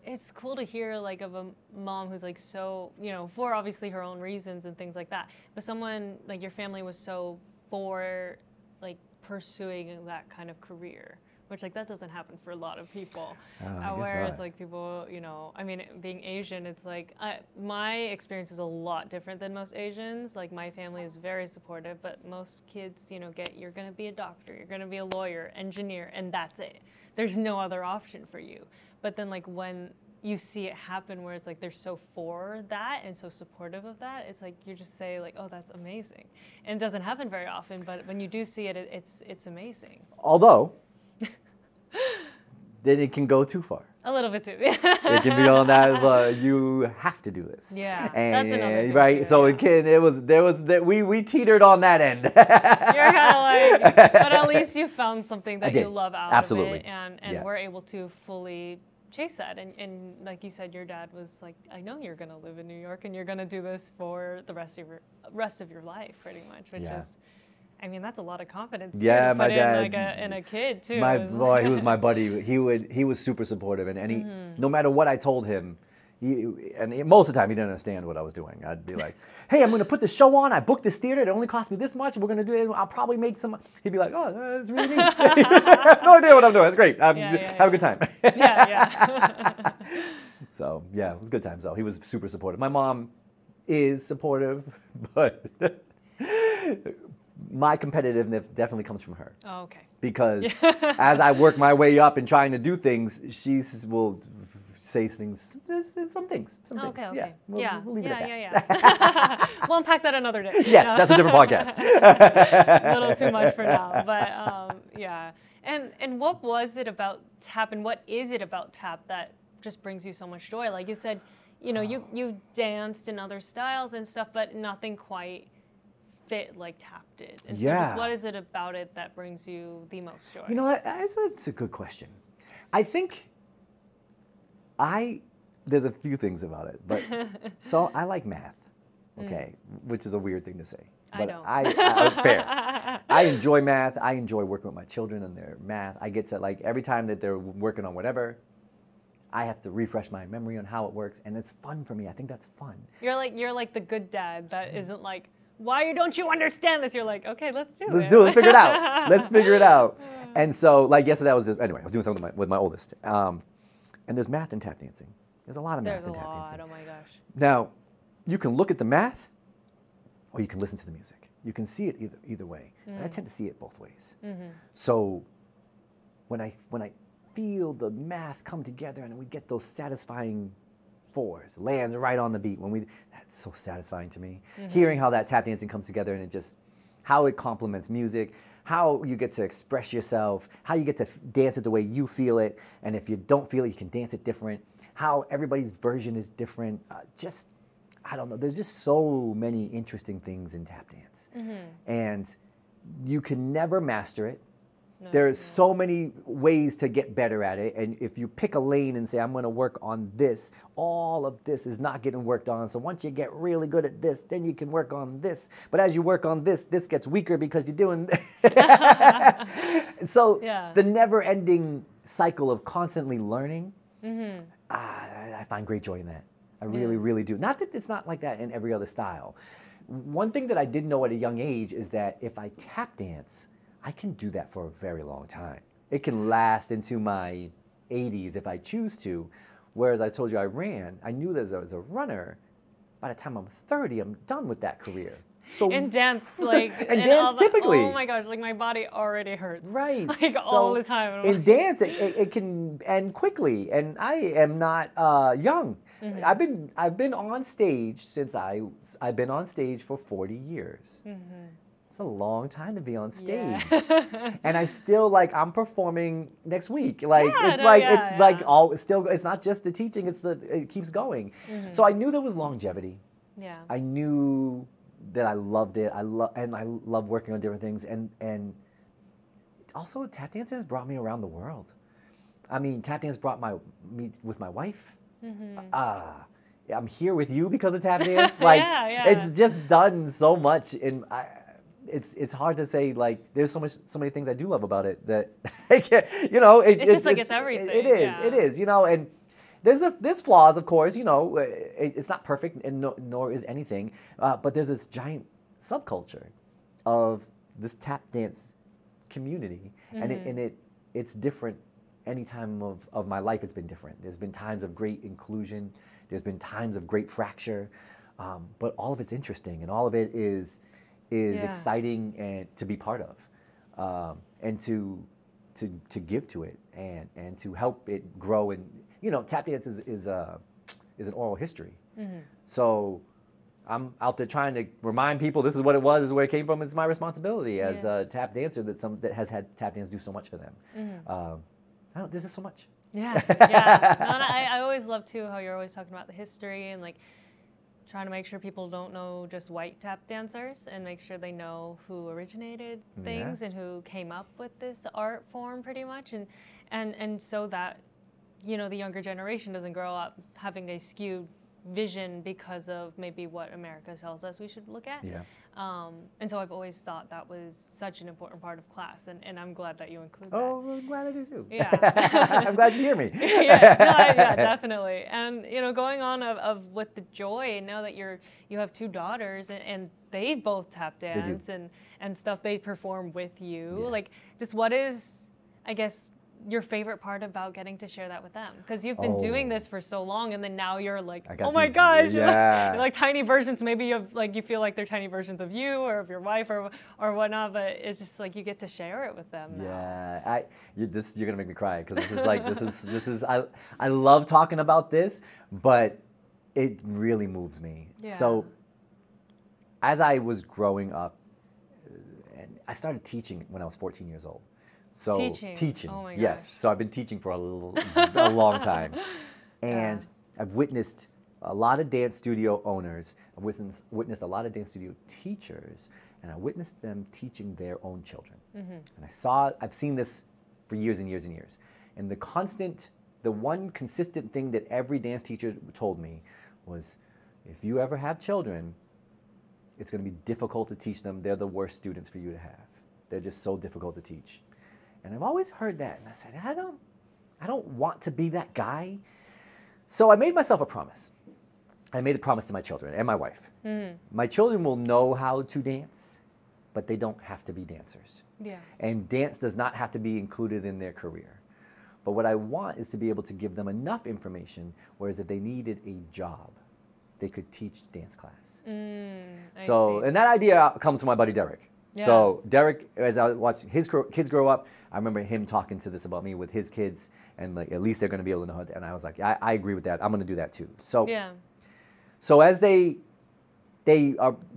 It's cool to hear like of a mom who's like so, you know, for obviously her own reasons and things like that, but someone like your family was so for like pursuing that kind of career, which like that doesn't happen for a lot of people. Whereas like people, you know, I mean, being Asian, it's like my experience is a lot different than most Asians. Like my family is very supportive, but most kids, you know, you're going to be a doctor, you're going to be a lawyer, engineer, and that's it. There's no other option for you. But then like when you see it happen where it's like they're so for that and so supportive of that, it's like you just say like, oh, that's amazing. And it doesn't happen very often, but when you do see it, it's amazing. Although, then it can go too far. A little bit too. It can be on that, you have to do this. Yeah, and, that's another thing. Right, too, so we teetered on that end. You're kind of like, but at least you found something that you love out of it, and we're able to fully chase that. And like you said, your dad was like, I know you're going to live in New York and you're going to do this for the rest of your life, pretty much, which is, I mean, that's a lot of confidence. Yeah, to my put dad, in a kid too. My boy, he was my buddy. He was super supportive, and no matter what I told him, most of the time he didn't understand what I was doing. I'd be like, hey, I'm going to put this show on. I booked this theater. It only cost me this much. We're going to do it. I'll probably make some. He'd be like, oh, that's really neat. I have no idea what I'm doing. It's great. Have a good time. So, yeah, it was a good time. So he was super supportive. My mom is supportive, but my competitiveness definitely comes from her. Oh, okay. Because as I work my way up and trying to do things, she will say things, some things. Okay. Yeah, we'll leave it at that. Yeah. We'll unpack that another day. Yes, that's a different podcast. A little too much for now, but yeah. And what was it about tap, and what is it about tap that just brings you so much joy? Like you said, you know, you danced in other styles and stuff, but nothing quite fit like tap did. And so just what is it about it that brings you the most joy? You know what? It's a good question. I think there's a few things about it, but so I like math, okay, which is a weird thing to say. But I don't. Fair. I enjoy math. I enjoy working with my children and their math. I get to, like, every time that they're working on whatever, I have to refresh my memory on how it works, and it's fun for me. I think that's fun. You're like the good dad that isn't like, why don't you understand this? You're like, okay, let's do it. Let's do it. Let's figure it out. Let's figure it out. And so, like yesterday, I was doing something with my oldest, and there's math in tap dancing. There's a lot of math in tap dancing. Oh my gosh. Now, you can look at the math, or you can listen to the music. You can see it either way. But I tend to see it both ways. So when I feel the math come together and we get those satisfying fours, lands right on the beat, that's so satisfying to me. Hearing how that tap dancing comes together, and how it complements music, how you get to express yourself, how you get to dance it the way you feel it, and if you don't feel it, you can dance it different, how everybody's version is different. I don't know, there's just so many interesting things in tap dance. And you can never master it. There's so many ways to get better at it, and if you pick a lane and say, I'm going to work on this, all of this is not getting worked on. So once you get really good at this, then you can work on this. But as you work on this gets weaker because you're doing So the never-ending cycle of constantly learning, I find great joy in that. I really, really do. Not that it's not like that in every other style. One thing that I did know at a young age is that if I tap dance, I can do that for a very long time. It can last into my 80s if I choose to. Whereas I told you I knew that as a runner, by the time I'm 30, I'm done with that career. So in dance, like and dance typically. Oh my gosh, like my body already hurts. Right. Like all the time. In dance, it can end quickly, and I am not young. I've been on stage since I've been on stage for 40 years. It's a long time to be on stage. And I still, I'm performing next week. It's not just the teaching, it keeps going. So I knew there was longevity. I knew that I loved it. I love working on different things, and also tap dance has brought me around the world. I mean, tap dance brought me with my wife. I'm here with you because of tap dance. Like, it's just done so much, and it's hard to say. Like, there's so many things I do love about it that I can't. You know, it's everything. It is. You know, and there's flaws, of course. You know, it's not perfect, and nor is anything. But there's this giant subculture of this tap dance community, and it's different. Any time of my life, it's been different. There's been times of great inclusion. There's been times of great fracture, but all of it's interesting, and all of it is exciting and to be part of, and to give to it, and to help it grow. And you know, tap dance is an oral history. So I'm out there trying to remind people this is what it was, this is where it came from. It's my responsibility as a tap dancer that has had tap dance do so much for them. This is so much. Yeah. No, and I always love too how you're always talking about the history and like trying to make sure people don't know just white tap dancers and make sure they know who originated things and who came up with this art form pretty much, and so that, you know, the younger generation doesn't grow up having a skewed vision because of maybe what America tells us we should look at. And so I've always thought that was such an important part of class, and I'm glad that you include that. Oh, I'm glad I do too. Yeah. I'm glad you hear me. Yeah, definitely. And you know, going on of with the joy, now that you have two daughters and they both tap dance and stuff, they perform with you. Like, just what is, I guess, your favorite part about getting to share that with them? Because you've been doing this for so long, and then now you're like, oh my gosh, you're like tiny versions. Maybe you feel like they're tiny versions of you or of your wife or whatnot. But it's just like you get to share it with them now. Yeah, you're gonna make me cry because this is I love talking about this, but it really moves me. So as I was growing up, and I started teaching when I was 14 years old. So teaching, oh my gosh. Yes. So I've been teaching for a long time, and I've witnessed a lot of dance studio owners. I've witnessed a lot of dance studio teachers, and I witnessed them teaching their own children. And I've seen this for years and years and years. And the one consistent thing that every dance teacher told me was, if you ever have children, it's going to be difficult to teach them. They're the worst students for you to have. They're just so difficult to teach. And I've always heard that, and I said, I don't want to be that guy. So I made myself a promise. I made a promise to my children and my wife. My children will know how to dance, but they don't have to be dancers. And dance does not have to be included in their career. But what I want is to be able to give them enough information, whereas if they needed a job, they could teach dance class. And that idea comes from my buddy Derick. So Derick, as I watched his kids grow up, I remember him talking to this about me with his kids, and like, at least they're going to be able to know how to, and I was like, I agree with that. I'm going to do that too. So so as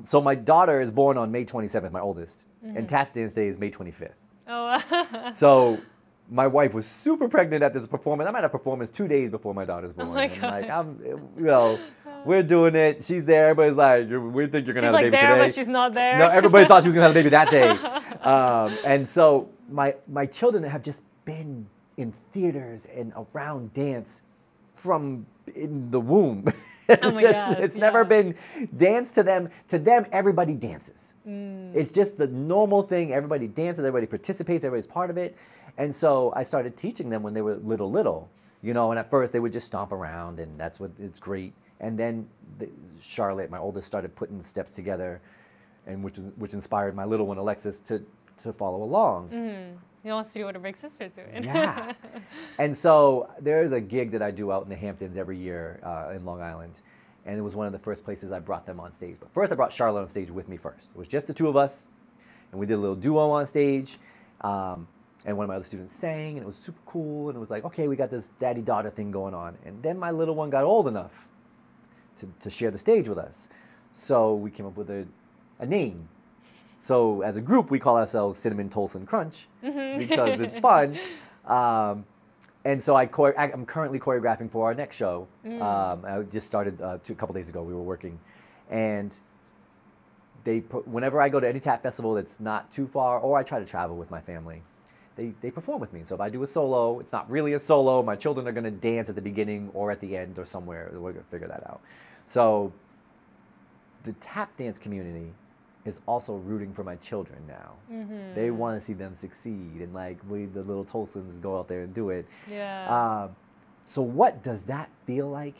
so my daughter is born on May 27th, my oldest, and tap dance day is May 25th. So my wife was super pregnant at this performance. I'm at a performance 2 days before my daughter's born. Like, we're doing it. She's there. Everybody's like, we think you're going to have a baby today. But she's not there. No, everybody thought she was going to have a baby that day. And so my children have just been in theaters and around dance from in the womb. It's never been dance to them. To them, everybody dances. It's just the normal thing. Everybody dances. Everybody participates. Everybody's part of it. And so I started teaching them when they were little, you know, and at first they would just stomp around, and it's great. And then Charlotte, my oldest, started putting the steps together, and which inspired my little one, Alexis, to follow along. He wants to do what her big sister's doing. Yeah. And so there's a gig that I do out in the Hamptons every year in Long Island, and it was one of the first places I brought them on stage. But first I brought Charlotte on stage with me first. It was just the two of us, and we did a little duo on stage. And one of my other students sang, and it was super cool, and it was like, okay, we got this daddy-daughter thing going on. And then my little one got old enough to share the stage with us. So we came up with a name. So as a group, we call ourselves Cinnamon Tolson Crunch because it's fun. And so I'm currently choreographing for our next show. I just started a couple days ago. We were working. And whenever I go to any tap festival that's not too far, or I try to travel with my family, they perform with me. So if I do a solo, it's not really a solo. My children are going to dance at the beginning or at the end or somewhere. We're going to figure that out. So the tap dance community is also rooting for my children now. Mm-hmm. They want to see them succeed, and like the little Tolsons go out there and do it. Yeah. So what does that feel like?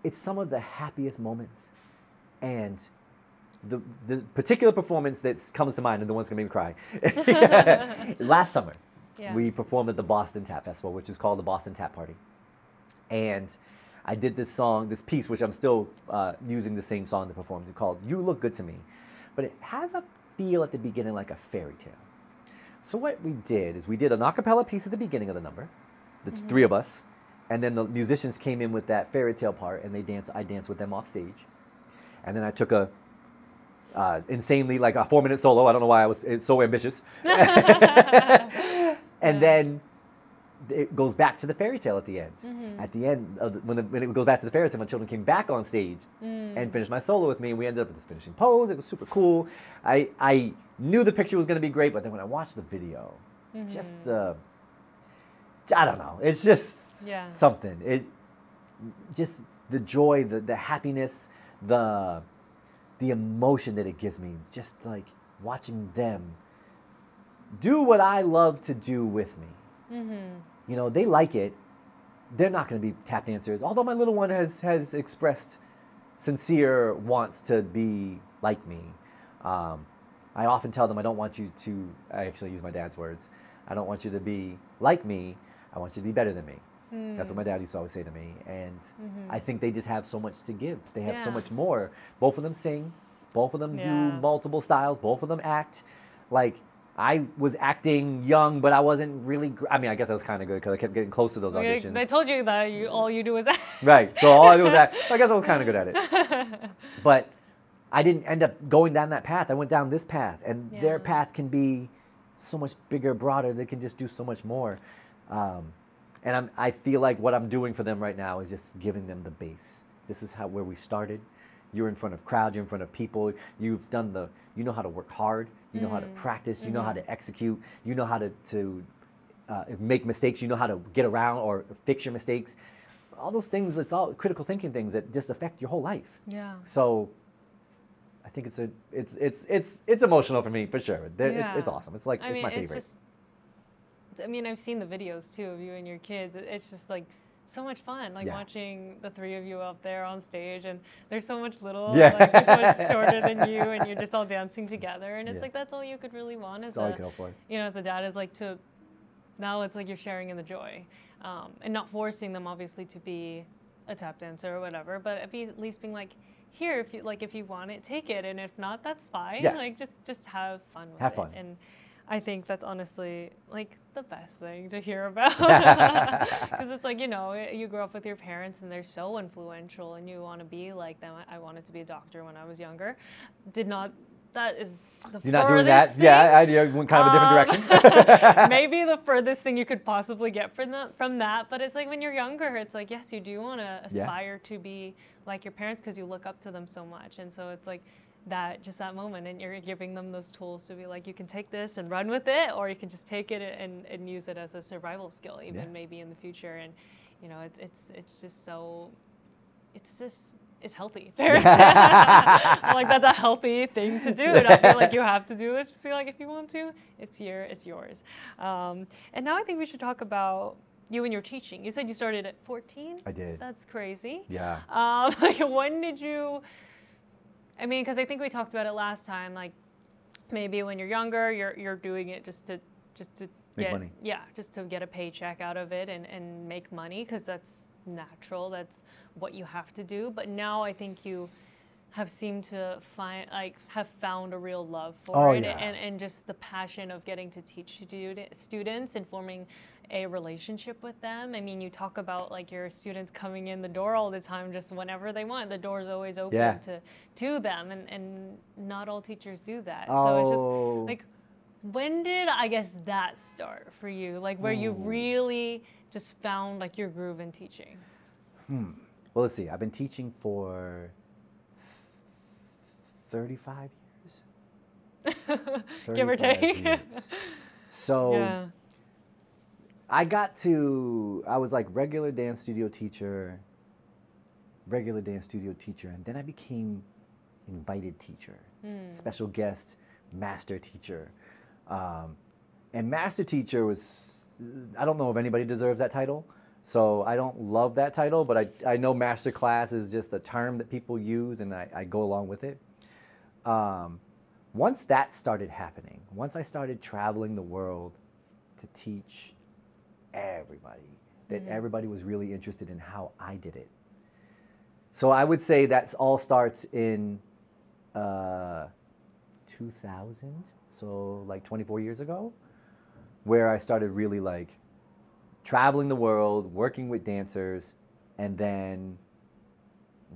It's some of the happiest moments, and the particular performance that comes to mind, and the one's gonna make me cry. Last summer, we performed at the Boston Tap Festival, which is called the Boston Tap Party, and I did this piece, which I'm still using the same song to perform, called "You Look Good to Me," but it has a feel at the beginning like a fairy tale. So what we did is we did an a cappella piece at the beginning of the number, the three of us, and then the musicians came in with that fairy tale part, and I danced with them off stage, and then I took a insanely like a 4-minute solo. I don't know why it's so ambitious, and then it goes back to the fairy tale at the end. Mm-hmm. At the end, when it goes back to the fairy tale, my children came back on stage and finished my solo with me, and we ended up with this finishing pose. It was super cool. I knew the picture was going to be great, but then when I watched the video, just I don't know. It's just something. It just the joy, the happiness, the emotion that it gives me, just like watching them do what I love to do with me. Mm-hmm. You know, they like it. They're not going to be tap dancers, although my little one has expressed sincere wants to be like me. I often tell them, I don't want you to, I actually use my dad's words, I don't want you to be like me, I want you to be better than me. That's what my dad used to always say to me. And I think they just have so much to give. They have so much more. Both of them sing. Both of them do multiple styles. Both of them act. Like, I was acting young, but I wasn't really, I mean, I guess I was kind of good because I kept getting close to those auditions. They told you that all you do is act. Right. So all I do is act. So I guess I was kind of good at it. But I didn't end up going down that path. I went down this path. And their path can be so much bigger, broader. They can just do so much more. And I feel like what I'm doing for them right now is just giving them the base. This is where we started. You're in front of crowds, you're in front of people. You know how to work hard. You know how to practice. You know how to execute. You know how to make mistakes. You know how to get around or fix your mistakes. All those things, it's all critical thinking things that just affect your whole life. Yeah. So I think it's emotional for me for sure. It's awesome. It's like it's my favorite. I mean, I've seen the videos too of you and your kids. It's just like so much fun, like watching the three of you up there on stage, and they're so much like they're so much shorter than you, and you're just all dancing together, and it's like that's all you could really want as a dad, is like to, now it's like you're sharing in the joy, and not forcing them obviously to be a tap dancer or whatever, but at least being like, here, if you want it, take it, and if not, that's fine. Like just have fun with it. And I think that's honestly like the best thing to hear about, because it's like, you know, you grow up with your parents and they're so influential and you want to be like them. I wanted to be a doctor when I was younger. That is the You're not doing that? Thing. Yeah, I went kind of a different direction. Maybe the furthest thing you could possibly get from that, but it's like when you're younger, it's like, yes, you do want to aspire to be like your parents because you look up to them so much, and so it's like, that moment, and you're giving them those tools to be like, you can take this and run with it, or you can just take it and use it as a survival skill even maybe in the future. And you know, it's just so it's healthy. I'm like, that's a healthy thing to do, and I feel like you have to do this. Just feel like if you want to, it's yours. And now I think we should talk about you and your teaching. You said you started at 14? I did. That's crazy. Yeah. Like, when did you, I mean, because I think we talked about it last time, like maybe when you're younger, you're doing it just to make money. Yeah, just to get a paycheck out of it and make money, because that's natural. That's what you have to do. But now I think you have seemed to have found a real love for it, and just the passion of getting to teach students and forming a relationship with them. I mean, you talk about like your students coming in the door all the time, just whenever they want. The door's always open to them, and not all teachers do that. So it's just like, when did, I guess, that start for you? Like, where you really just found like your groove in teaching? Well, let's see. I've been teaching for 35 years. Give or 35 take. years. So Yeah. I was like regular dance studio teacher, and then I became invited teacher, special guest, master teacher. And master teacher was, I don't know if anybody deserves that title, so I don't love that title, but I know master class is just a term that people use, and I go along with it. Once that started happening, once I started traveling the world to teach everybody, that everybody was really interested in how I did it. So I would say that's all starts in 2000, so like 24 years ago, where I started really like traveling the world, working with dancers, and then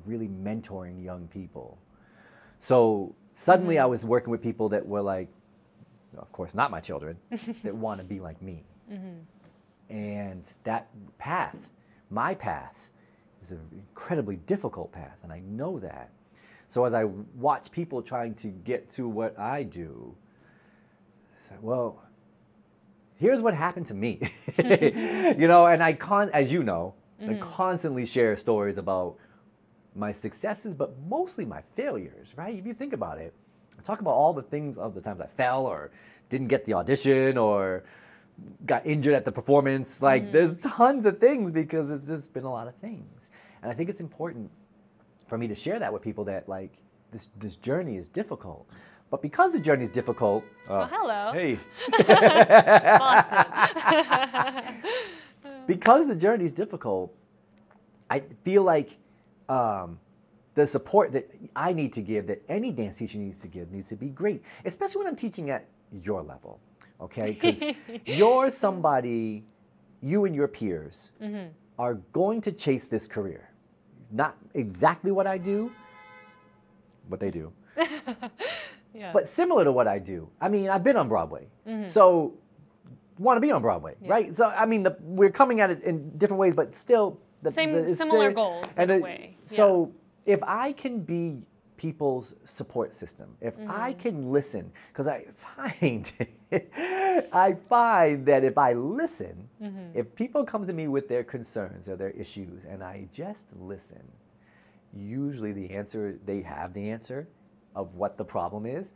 really mentoring young people. So suddenly I was working with people that were like, of course not my children, that want to be like me. And that path, my path, is an incredibly difficult path, and I know that. So as I watch people trying to get to what I do, I said, well, here's what happened to me. You know, and as you know, I constantly share stories about my successes, but mostly my failures, right? If you think about it, I talk about all the things of the times I fell or didn't get the audition or got injured at the performance. Like there's tons of things because it's just been a lot of things. And I think it's important for me to share that with people that like this journey is difficult. But because the journey is difficult... oh, hello. Hey. Boston. Because the journey is difficult, I feel like the support that I need to give, that any dance teacher needs to give, needs to be great, especially when I'm teaching at your level, okay? Because you're somebody, you and your peers are going to chase this career. Not exactly what I do, what they do. Yeah. But similar to what I do. I mean, I've been on Broadway, so want to be on Broadway, right? So, I mean, we're coming at it in different ways, but still... similar goals in a way. So if I can be people's support system, if I can listen, because I find that if I listen, if people come to me with their concerns or their issues and I just listen, usually they have the answer of what the problem is.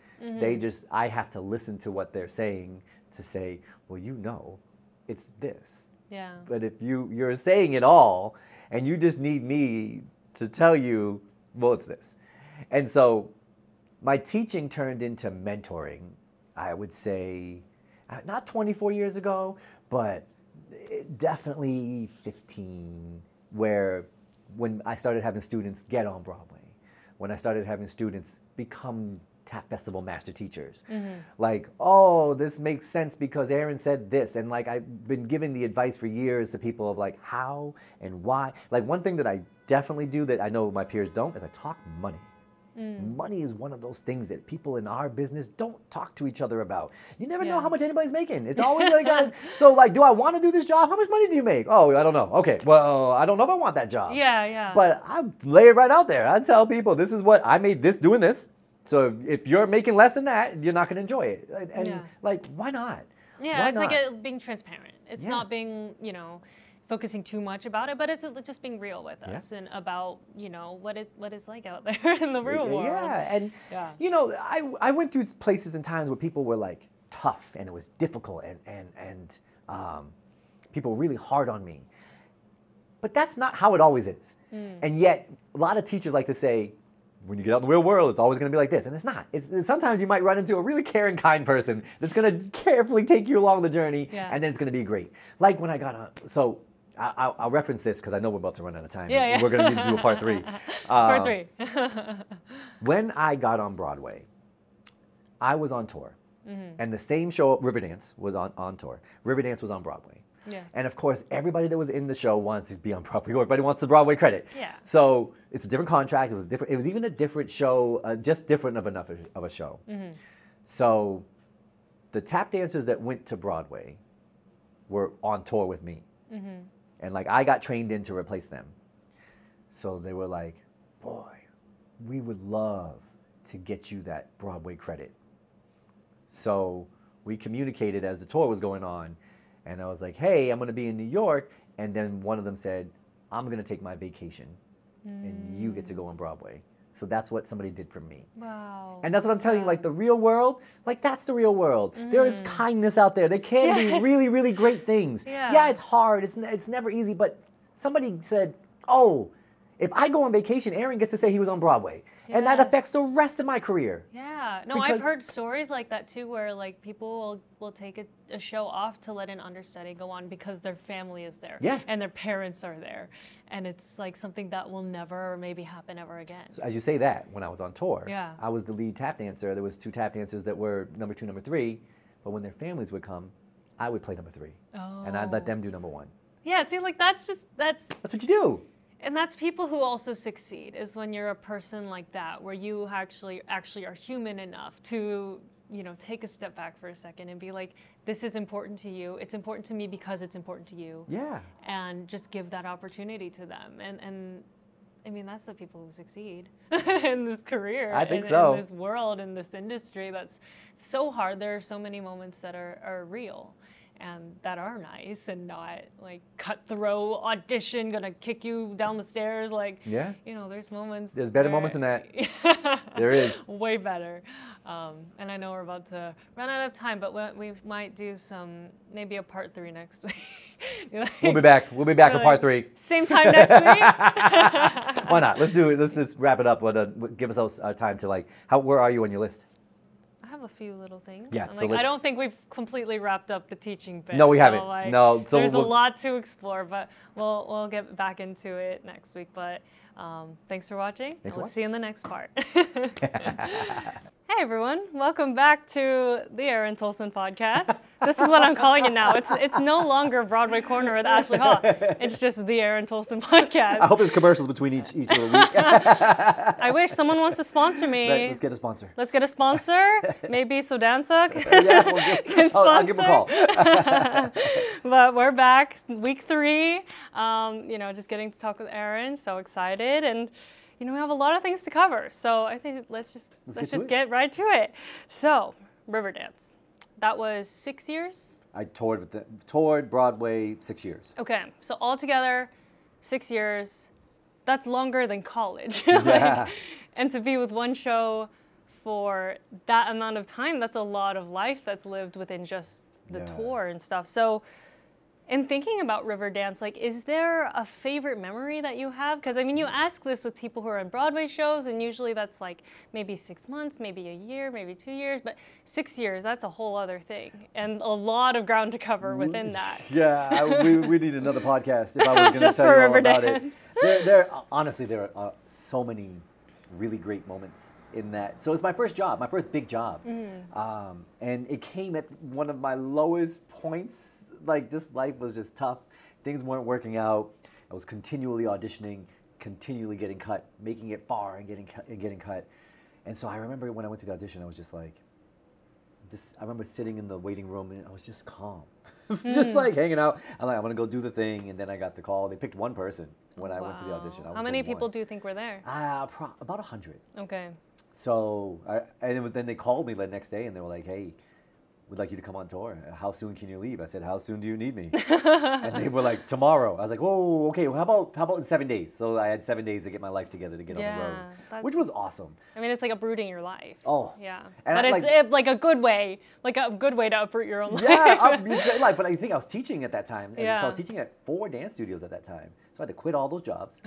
I have to listen to what they're saying to say, well, you know, it's this. Yeah. But if you're saying it all and you just need me to tell you, well, it's this. And so my teaching turned into mentoring, I would say, not 24 years ago, but definitely 15, when I started having students get on Broadway, when I started having students become Tap Festival master teachers. Like, oh, this makes sense because Aaron said this. And like, I've been giving the advice for years to people of like how and why. Like one thing that I definitely do that I know my peers don't is I talk money. Money is one of those things that people in our business don't talk to each other about. You never know how much anybody's making. It's always like, so like, do I want to do this job? How much money do you make? Oh, I don't know. Okay, well, I don't know if I want that job. Yeah. But I lay it right out there. I tell people, this is what I made this doing this. So if you're making less than that, you're not going to enjoy it. And like, why not? Yeah, why it's not? like being transparent. It's not being, focusing too much about it, but it's just being real with us and about, what it's like out there in the real world. Yeah, and I went through places and times where people were like tough and it was difficult and people were really hard on me. But that's not how it always is. And yet, a lot of teachers like to say, when you get out in the real world, it's always going to be like this. And it's not. Sometimes you might run into a really caring, kind person that's going to carefully take you along the journey, and then it's going to be great. Like when I got on, so I'll reference this because I know we're about to run out of time. Yeah. We're going to need to do a part 3. Part 3. When I got on Broadway, I was on tour. And the same show, Riverdance, was on tour. Riverdance was on Broadway. Yeah. And of course, everybody that was in the show wants to be on Broadway. Everybody wants the Broadway credit. Yeah. So it's a different contract. It was different. It was even a different show, just different enough of a show. So the tap dancers that went to Broadway were on tour with me. And like I got trained in to replace them. So they were like, boy, we would love to get you that Broadway credit. So we communicated as the tour was going on, and I was like, hey, I'm going to be in New York. And then one of them said, I'm going to take my vacation, and you get to go on Broadway. So that's what somebody did for me. Wow. And that's what I'm telling you, like the real world, like that's the real world. There is kindness out there. There can be really, really great things. Yeah, it's hard. It's never easy. But somebody said, oh, if I go on vacation, Aaron gets to say he was on Broadway. And that affects the rest of my career. Yeah. No, I've heard stories like that too, where like people will take a show off to let an understudy go on because their family is there. Yeah. And their parents are there. And it's like something that will never or maybe happen ever again. So as you say that, when I was on tour, yeah. I was the lead tap dancer. There was 2 tap dancers that were number 2, number 3. But when their families would come, I would play number 3. Oh. And I'd let them do number 1. Yeah, see, like that's what you do. And that's people who also succeed, is when you're a person like that, where you actually are human enough to, you know, take a step back for a second and be like, this is important to you. It's important to me because it's important to you. Yeah. And just give that opportunity to them. And I mean, that's the people who succeed in this career. I think so. In this world, in this industry that's so hard. There are so many moments that are real. And that are nice and not like cutthroat audition, gonna kick you down the stairs. Like, yeah. You know, there's moments. There's better moments than that. There is. Way better. And I know we're about to run out of time, but we might do maybe a part 3 next week. Like, we'll be back. We'll be back for part 3. Same time next week. Why not? Let's do it. Let's just wrap it up. Give us time to like, where are you on your list? I have a few little things. Yeah, so I don't think we've completely wrapped up the teaching bit. No, we haven't. Like, no, so there's a lot to explore, but we'll get back into it next week. But thanks for watching. We'll see you in the next part. Hey everyone, welcome back to the Aaron Tolson podcast. This is what I'm calling it now. It's no longer Broadway Corner with Ashley Hall. It's just the Aaron Tolson podcast. I hope there's commercials between each of the week. I wish someone wants to sponsor me. Right, let's get a sponsor. Let's get a sponsor. Maybe Sodansa yeah, I'll give him a call. But we're back, week 3. You know, just getting to talk with Aaron. So excited, and you know, we have a lot of things to cover. So I think let's just get right to it. So Riverdance, that was 6 years. I toured Broadway 6 years. Okay, so altogether 6 years. That's longer than college. Yeah. And to be with one show for that amount of time, that's a lot of life that's lived within just the tour and stuff. So in thinking about Riverdance, like, is there a favorite memory that you have? Because, I mean, you ask this with people who are in Broadway shows, and usually that's like maybe 6 months, maybe a year, maybe 2 years, but 6 years, that's a whole other thing. And a lot of ground to cover within that. Yeah, we need another podcast if I was going to tell you all about it. Honestly, there are so many really great moments in that. So it's my first job, my first big job. And it came at one of my lowest points. Like, this life was just tough. Things weren't working out. I was continually auditioning, continually getting cut, making it far and getting cut. And so I remember when I went to the audition, I was just like, I remember sitting in the waiting room and I was just calm. Just like hanging out. I'm like, I'm going to go do the thing. And then I got the call. They picked one person when I went to the audition. How many people do you think were there? About 100. Okay. So, then they called me the next day and they were like, hey, we'd like you to come on tour. How soon can you leave? I said, how soon do you need me? And they were like, tomorrow. I was like, oh, okay. Well, how about in 7 days? So I had 7 days to get my life together to get on the road, which was awesome. I mean, it's like uprooting your life. Oh, yeah. And but it's like a good way, to uproot your own life. Yeah, but I think I was teaching at that time. Yeah. So I was teaching at 4 dance studios at that time. So I had to quit all those jobs,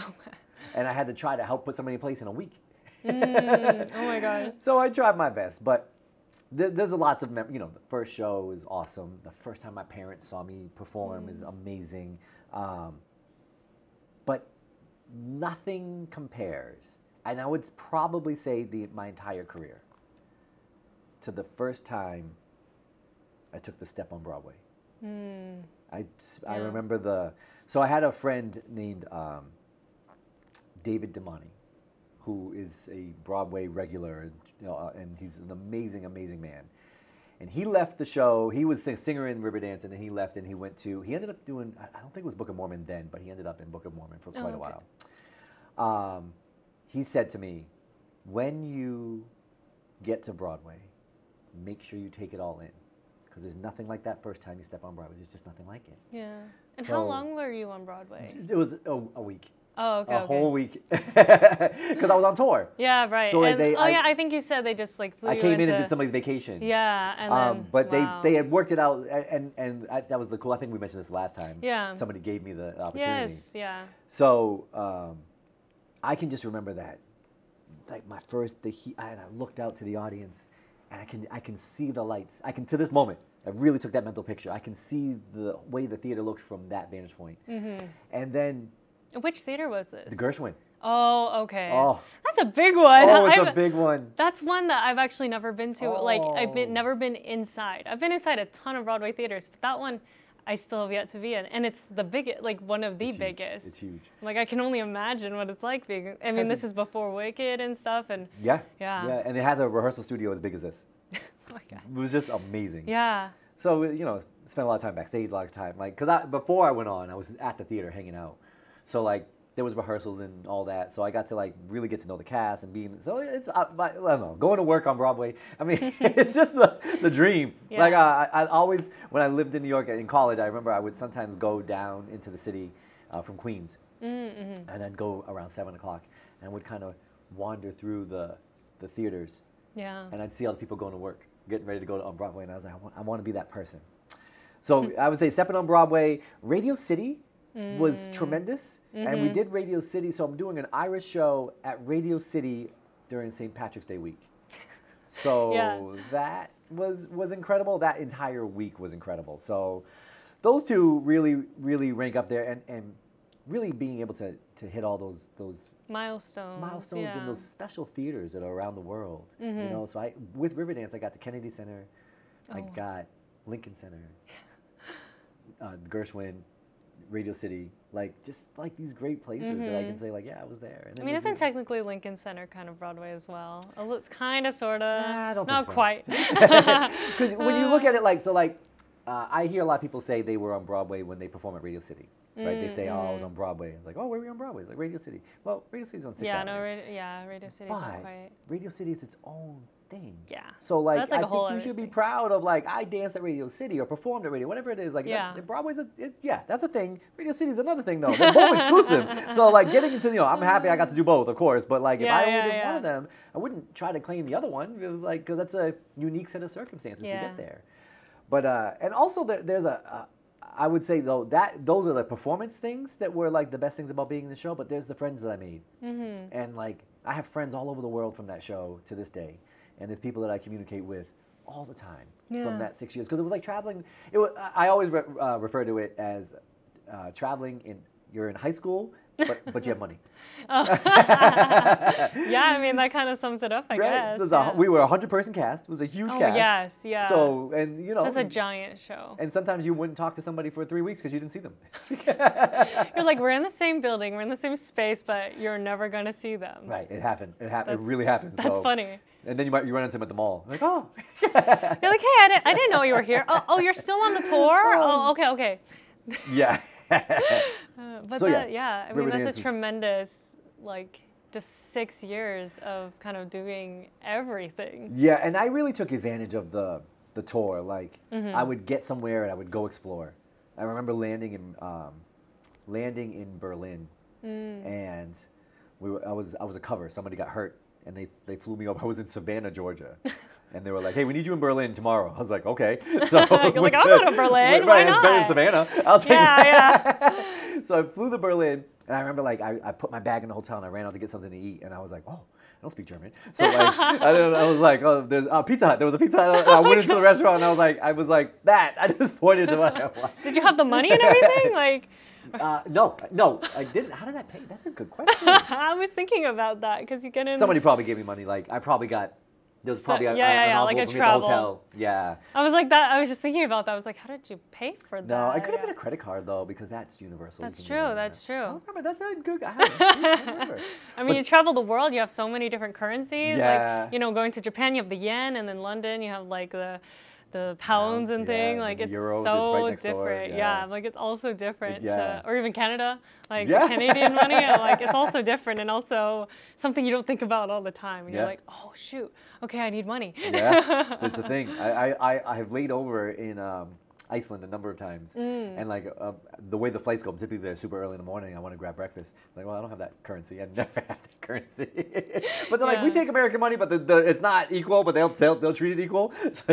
and I had to try to help put somebody in place in a week. Oh my God. So I tried my best, but. There's lots of, the first show is awesome. The first time my parents saw me perform is amazing. But nothing compares, and I would probably say my entire career, to the first time I took the step on Broadway. I remember so I had a friend named David Demani, who is a Broadway regular, and he's an amazing, amazing man. And he left the show. He was a singer in Riverdance, and then he left and he ended up doing, I don't think it was Book of Mormon then, but he ended up in Book of Mormon for quite a while. He said to me, when you get to Broadway, make sure you take it all in. Because there's nothing like that first time you step on Broadway. There's just nothing like it. Yeah. And how long were you on Broadway? It was a week. Oh, okay. A whole week. Because I was on tour. Yeah, right. So and, I think you said they just like flew you I came in and did somebody's vacation. Yeah, and then, but they had worked it out, and that was the cool. I think we mentioned this last time. Yeah. Somebody gave me the opportunity. Yes, yeah. So I can just remember that, like my first, and I looked out to the audience, and I can see the lights. I can, to this moment, I really took that mental picture. I can see the way the theater looked from that vantage point. Mm-hmm. And then... Which theater was this? The Gershwin. Oh, okay. Oh. That's a big one. Oh, it's a big one. That's one that I've actually never been to. Oh. Like, never been inside. I've been inside a ton of Broadway theaters, but that one I still have yet to be in. And it's the biggest, like one of the biggest. It's huge. Like, I can only imagine what it's like being, I mean, this is before Wicked and stuff. And yeah. And it has a rehearsal studio as big as this. Oh my God. It was just amazing. Yeah. So, you know, spent a lot of time backstage, a lot of time. Like, because before I went on, I was at the theater hanging out. So, like, there was rehearsals and all that. So I got to, like, really get to know the cast and being, so it's, I don't know, going to work on Broadway. I mean, it's just the dream. Yeah. Like, I always, when I lived in New York in college, I remember I would sometimes go down into the city from Queens. Mm-hmm. And I'd go around 7 o'clock and would kind of wander through the theaters. Yeah. And I'd see all the people going to work, getting ready to go on Broadway. And I was like, I want to be that person. So I would say stepping on Broadway, Radio City was tremendous. Mm-hmm. And we did Radio City. So I'm doing an Irish show at Radio City during St. Patrick's Day week. So that was incredible. That entire week was incredible. So those two really, really rank up there. And really being able to hit all those milestones in those special theaters that are around the world. Mm-hmm. You know, so with Riverdance, I got the Kennedy Center, I got Lincoln Center, Gershwin, Radio City, like just like these great places that I can say like, yeah, I was there. And I mean, isn't technically Lincoln Center kind of Broadway as well? Kind of, sort of. I don't Not think so. Quite. Because when you look at it I hear a lot of people say they were on Broadway when they perform at Radio City. Right? They say, oh, I was on Broadway. It's like, oh, where were you on Broadway? It's like Radio City. Well, Radio City's on 6th Avenue. Radio City's not quite. Radio City is its own thing. Yeah. So, like, That's like I think you should be proud of, like, I danced at Radio City or performed at Radio, whatever it is. Like, Broadway's that's a thing. Radio City's another thing, though. They're both exclusive. So, like, getting into, I'm happy I got to do both, of course. But, like, if I only did one of them, I wouldn't try to claim the other one. It was, like, because that's a unique set of circumstances to get there. But, and also there's I would say, though, those are the performance things that were, like, the best things about being in the show, but there's the friends that I made. Mm-hmm. And, like, I have friends all over the world from that show to this day. And there's people that I communicate with all the time from that 6 years. Because it was like traveling. I always refer to it as traveling you're in high school, but you have money. Yeah, I mean, that kind of sums it up, I guess. So we were a 100-person cast. It was a huge cast. Yes, yeah. So, and you know. That's a giant show. And sometimes you wouldn't talk to somebody for 3 weeks because you didn't see them. You're like, we're in the same building, we're in the same space, but you're never going to see them. Right, it happened. It really happened. That's funny. And then you run into them at the mall. Like, oh. You're like, hey, I didn't know you were here. Oh, you're still on the tour? Okay. Yeah. But so, I mean, that's a tremendous, like, just 6 years of kind of doing everything. Yeah, and I really took advantage of the tour. Like, I would get somewhere and I would go explore. I remember landing in Berlin, and I was a cover. Somebody got hurt, and they flew me over. I was in Savannah, Georgia. And they were like, hey, we need you in Berlin tomorrow. I was like, okay. So you're like, I'll go to Berlin. Why not? It's better than Savannah. I'll take that. So I flew to Berlin, and I remember, like, I put my bag in the hotel, and I ran out to get something to eat, and I was like, oh, I don't speak German. So, like, I was like, oh, there's Pizza Hut. There was a Pizza Hut. And I went into the restaurant, and I was like, that. I just pointed to what. Did you have the money and everything? Like. No, I didn't. How did I pay? That's a good question. I was thinking about that because you get in. Somebody probably gave me money. Like, I probably got. There was probably an envelope like a from travel. the hotel. Yeah. I was like that. I was just thinking about that. I was like, how did you pay for that? No, it could have been a credit card though, because that's universal. That's true. That's true. I remember. That's a good. I remember. I mean, you travel the world. You have so many different currencies. Yeah. Like, going to Japan, you have the yen, and then London, you have like the the pounds and thing, like it's Euro, so right next different. door, Yeah, like it's also different. Yeah. Or even Canada, like the Canadian money, like it's also different and also something you don't think about all the time. And you're like, oh shoot, okay, I need money. Yeah, it's a thing. I have laid over in Iceland a number of times, and like the way the flights go, I'm typically there super early in the morning. I want to grab breakfast. Like, well, I don't have that currency. I never have that currency. But they're like, we take American money, but it's not equal. But they'll treat it equal. So,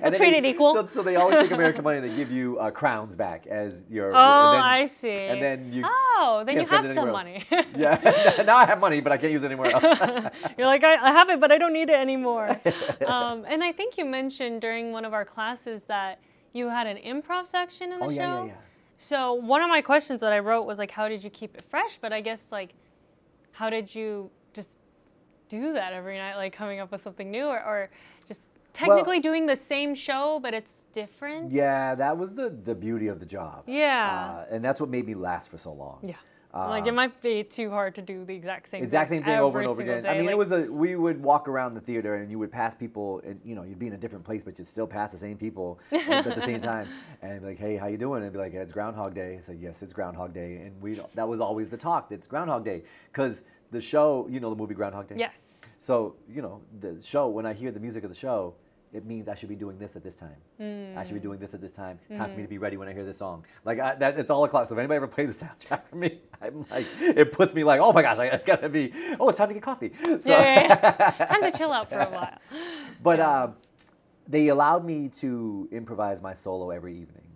and treat it equal. So they always take American money and they give you crowns back as your. Oh, then, I see. And then you. Oh, then you have some money. Yeah. Now I have money, but I can't use it anywhere else. You're like, I have it, but I don't need it anymore. And I think you mentioned during one of our classes that you had an improv section in the show. Yeah. So one of my questions that I wrote was like, how did you keep it fresh? But I guess like, how did you just do that every night, like coming up with something new, or just technically doing the same show, but it's different? Yeah, that was the beauty of the job. Yeah. And that's what made me last for so long. Yeah. Like it might be too hard to do the exact same thing over and over again. Day. I mean, we would walk around the theater and you would pass people, and you'd be in a different place, but you'd still pass the same people at the same time, and be like, hey, how you doing? And be like, it's Groundhog Day. It's like, yes, it's Groundhog Day, and that was always the talk. It's Groundhog Day, because the show, the movie Groundhog Day. Yes. So the show, when I hear the music of the show, it means I should be doing this at this time. I should be doing this at this time. It's time for me to be ready when I hear this song. Like it's all o'clock. So if anybody ever plays the soundtrack for me, I'm like, it puts me like, oh my gosh, I gotta be. Oh, it's time to get coffee. So, time to chill out for a while. But they allowed me to improvise my solo every evening.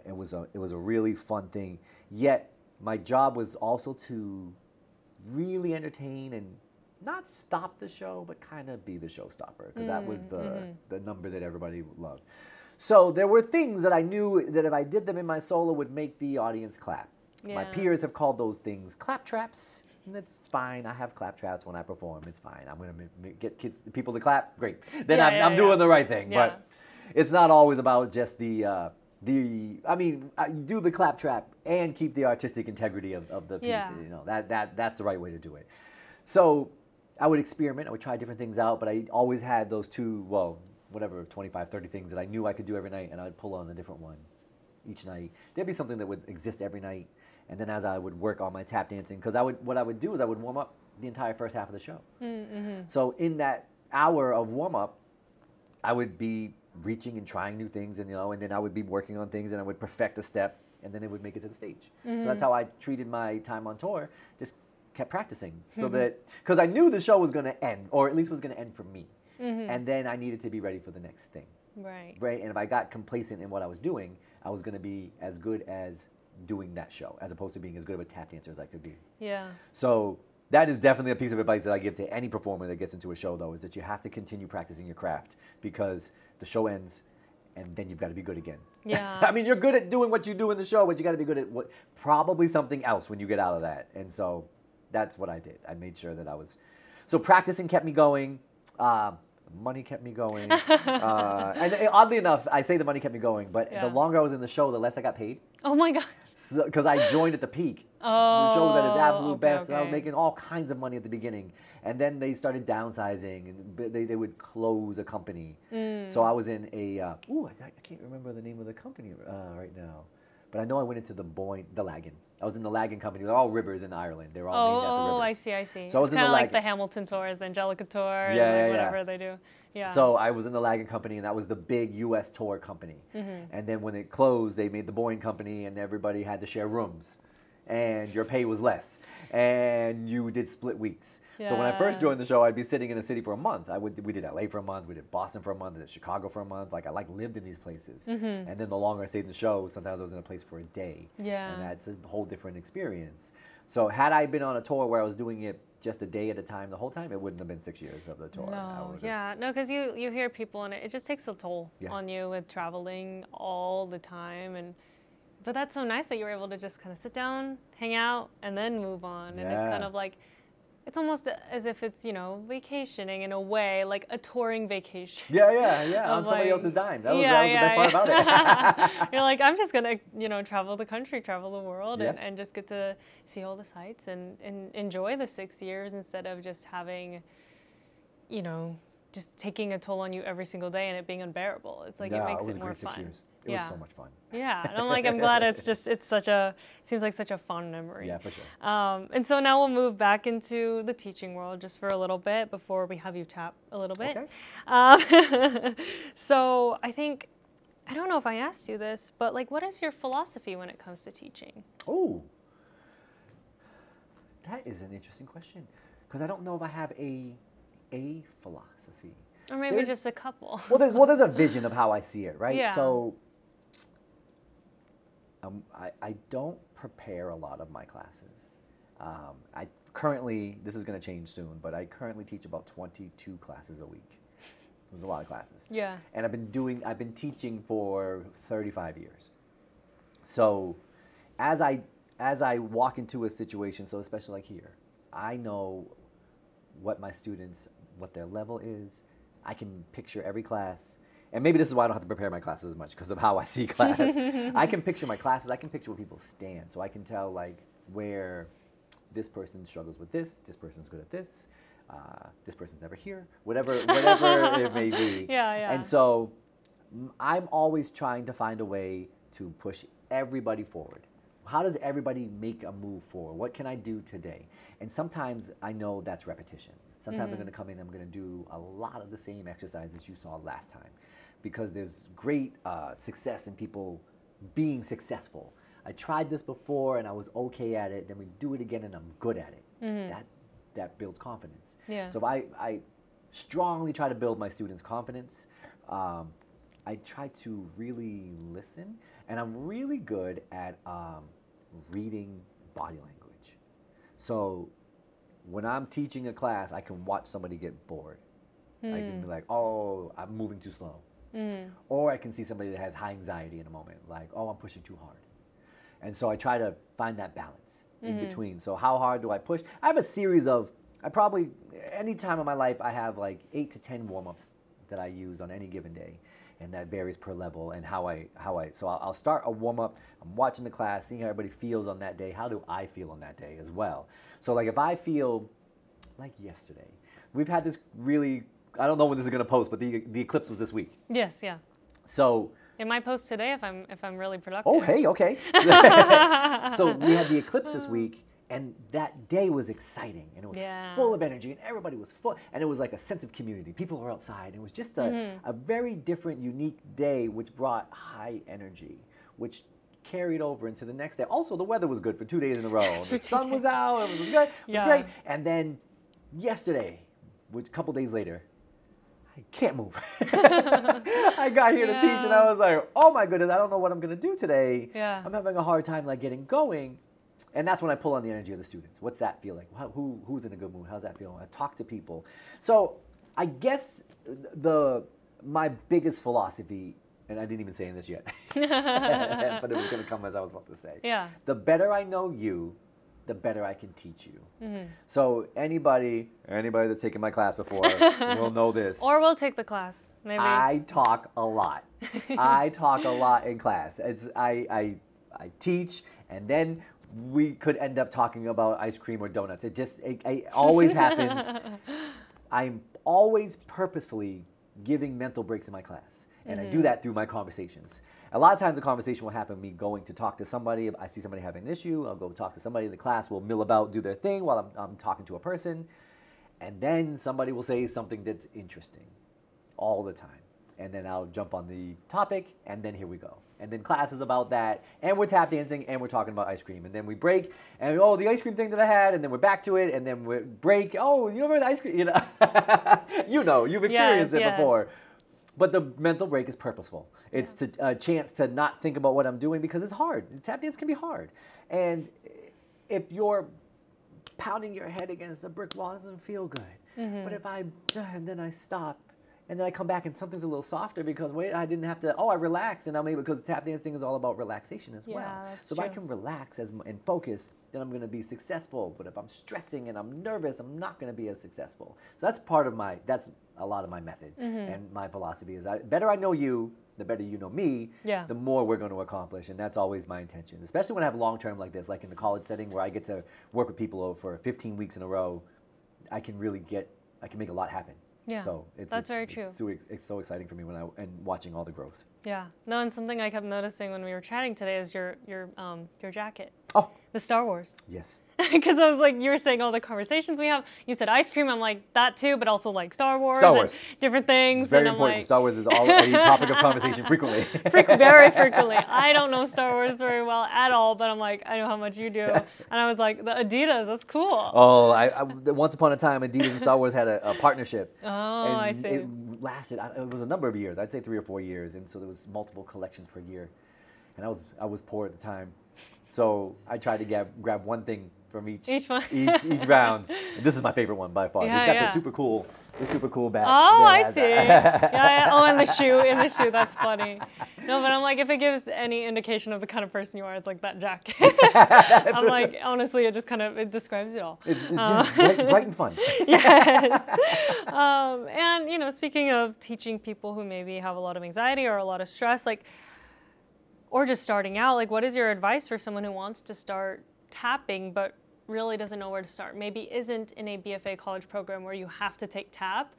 It was a really fun thing. Yet my job was also to really entertain and not stop the show, but kind of be the showstopper, because that was the number that everybody loved. So there were things that I knew that if I did them in my solo would make the audience clap. Yeah. My peers have called those things clap traps, and that's fine. I have clap traps when I perform. It's fine. I'm going to get people to clap. Great. Then I'm doing the right thing. Yeah. But it's not always about just I do the clap trap and keep the artistic integrity of the piece. Yeah. That's the right way to do it. So I would experiment. I would try different things out, but I always had those 25, 30 things that I knew I could do every night, and I'd pull on a different one each night. There'd be something that would exist every night, and then as I would work on my tap dancing, because what I would do is I would warm up the entire first half of the show. So in that hour of warm up, I would be reaching and trying new things, and then I would be working on things, and I would perfect a step, and then it would make it to the stage. So that's how I treated my time on tour. Just kept practicing, so that, because I knew the show was going to end, or at least was going to end for me, and then I needed to be ready for the next thing. Right. And if I got complacent in what I was doing, I was going to be as good as doing that show, as opposed to being as good of a tap dancer as I could be. Yeah. So that is definitely a piece of advice that I give to any performer that gets into a show, though, is that you have to continue practicing your craft, because the show ends, and then you've got to be good again. Yeah. I mean, you're good at doing what you do in the show, but you got to be good at probably something else when you get out of that. And so that's what I did. I made sure that so practicing kept me going. Money kept me going. And oddly enough, I say the money kept me going, but the longer I was in the show, the less I got paid. Oh my God. Because I joined at the peak. The show was at its absolute best, and I was making all kinds of money at the beginning. And then they started downsizing, and they would close a company. So I was in I can't remember the name of the company right now. But I know I went into the Lagan. I was in the Lagan company. They're all rivers in Ireland. They're all named after rivers. I see. So I was kind of like the Hamilton tours, the Angelica tour, and whatever they do. Yeah. So I was in the Lagan company, and that was the big U.S. tour company. And then when it closed, they made the Boyne company, and everybody had to share rooms. And your pay was less, and you did split weeks. Yeah. So when I first joined the show, I'd be sitting in a city for a month. We did LA for a month, we did Boston for a month, we did Chicago for a month. Like I lived in these places. And then the longer I stayed in the show, sometimes I was in a place for a day. Yeah. And that's a whole different experience. So had I been on a tour where I was doing it just a day at a time the whole time, it wouldn't have been 6 years of the tour. No, because you hear people, and it just takes a toll on you with traveling all the time. But that's so nice that you were able to just kind of sit down, hang out, and then move on. And it's kind of like, it's almost as if it's, vacationing in a way, like a touring vacation. Yeah. On somebody else's dime. That was the best part about it. You're like, I'm just going to, travel the country, travel the world, and just get to see all the sights and enjoy the 6 years instead of just having, just taking a toll on you every single day and it being unbearable. It's like, No, it makes it was it a more great 6 fun. years. It was so much fun. Yeah, and I'm like, I'm glad seems like such a fond memory. Yeah, for sure. And so now we'll move back into the teaching world just for a little bit before we have you tap a little bit. Okay. So I think, I don't know if I asked you this, but like, what is your philosophy when it comes to teaching? Oh, that is an interesting question, because I don't know if I have a philosophy. Or maybe just a couple. Well, there's a vision of how I see it, right? Yeah. So I don't prepare a lot of my classes. I currently, this is going to change soon, but I currently teach about 22 classes a week. There's a lot of classes. Yeah. And I've been teaching for 35 years. So as I walk into a situation, so especially like here, I know what my students, what their level is. I can picture every class. And maybe this is why I don't have to prepare my classes as much, because of how I see class. I can picture my classes. I can picture where people stand. So I can tell like where this person struggles with this person's good at this person's never here, whatever it may be. Yeah. And so I'm always trying to find a way to push everybody forward. How does everybody make a move forward? What can I do today? And sometimes I know that's repetition. Sometimes I'm going to come in and I'm going to do a lot of the same exercises you saw last time, because there's great success in people being successful. I tried this before and I was okay at it. Then we do it again and I'm good at it. That builds confidence. Yeah. So I strongly try to build my students' confidence. I try to really listen, and I'm really good at reading body language. So when I'm teaching a class, I can watch somebody get bored. I can be like, oh, I'm moving too slow. Or I can see somebody that has high anxiety in a moment, like, oh, I'm pushing too hard. And so I try to find that balance in between. So how hard do I push? I have a series of, any time in my life, I have like 8 to 10 warm-ups that I use on any given day. And that varies per level and so I'll start a warm-up, I'm watching the class, seeing how everybody feels on that day. How do I feel on that day as well? So like if I feel like yesterday, we've had this really, I don't know when this is going to post, but the eclipse was this week. Yes, yeah. So it might post today if I'm really productive. Oh, hey, okay. So we had the eclipse this week, and that day was exciting, and it was full of energy, and everybody was full, and it was like a sense of community. People were outside. It was just a very different, unique day, which brought high energy, which carried over into the next day. Also, the weather was good for 2 days in a row. The sun was out. It was good. It was great. And then yesterday, a couple days later, I can't move. I got here to teach, and I was like, oh my goodness, I don't know what I'm going to do today. Yeah. I'm having a hard time like getting going. And that's when I pull on the energy of the students. What's that feel like? Who's in a good mood? How's that feel? I talk to people. So I guess my biggest philosophy, and I didn't even say this yet, but it was going to come as I was about to say. Yeah. The better I know you, the better I can teach you. So anybody that's taken my class before will know this. Or we'll take the class, maybe. I talk a lot. I talk a lot in class. I teach, and then we could end up talking about ice cream or donuts. It always happens. I'm always purposefully giving mental breaks in my class. And I do that through my conversations. A lot of times the conversation will happen me going to talk to somebody. If I see somebody having an issue, I'll go talk to somebody in the class. We'll mill about, do their thing while I'm talking to a person. And then somebody will say something that's interesting all the time. And then I'll jump on the topic, and then here we go. And then class is about that, and we're tap dancing, and we're talking about ice cream. And then we break, and oh, the ice cream thing that I had, and then we're back to it, and then we break. Oh, you remember the ice cream? You've experienced it before. But the mental break is purposeful. It's a chance to not think about what I'm doing, because it's hard. Tap dance can be hard. And if you're pounding your head against a brick wall, it doesn't feel good. But if and then I stop, and then I come back and something's a little softer because I didn't have to, I relax, and I'm able, because tap dancing is all about relaxation as well. So if I can relax and focus, then I'm going to be successful. But if I'm stressing and I'm nervous, I'm not going to be as successful. So that's that's a lot of my method. And my philosophy is, better I know you, the better you know me, the more we're going to accomplish. And that's always my intention, especially when I have long-term like this, like in the college setting where I get to work with people for 15 weeks in a row. I can make a lot happen. Yeah, so that's very true. It's so exciting for me and watching all the growth. Yeah. No, and something I kept noticing when we were chatting today is your jacket. Oh. The Star Wars. Yes. Because I was like, you were saying all the conversations we have. You said ice cream. I'm like, that too, but also like Star Wars. And different things. It's very and important. Like, Star Wars is a topic of conversation frequently. Very frequently. I don't know Star Wars very well at all, but I'm like, I know how much you do. And I was like, the Adidas, that's cool. Oh, once upon a time, Adidas and Star Wars had a partnership. Oh, I see. It lasted, it was a number of years. I'd say 3 or 4 years. And so there was multiple collections per year. And I was poor at the time. So I tried to grab one thing from each round. And this is my favorite one by far. Yeah, it's got the super cool bat. Oh, I see. Yeah. Oh, and the shoe. That's funny. No, but I'm like, if it gives any indication of the kind of person you are, it's like that jacket. I'm like, honestly, it describes it all. It's just bright and fun. Yes. And speaking of teaching people who maybe have a lot of anxiety or a lot of stress, like, or just starting out, like, what is your advice for someone who wants to start tapping but really doesn't know where to start? Maybe isn't in a BFA college program where you have to take tap.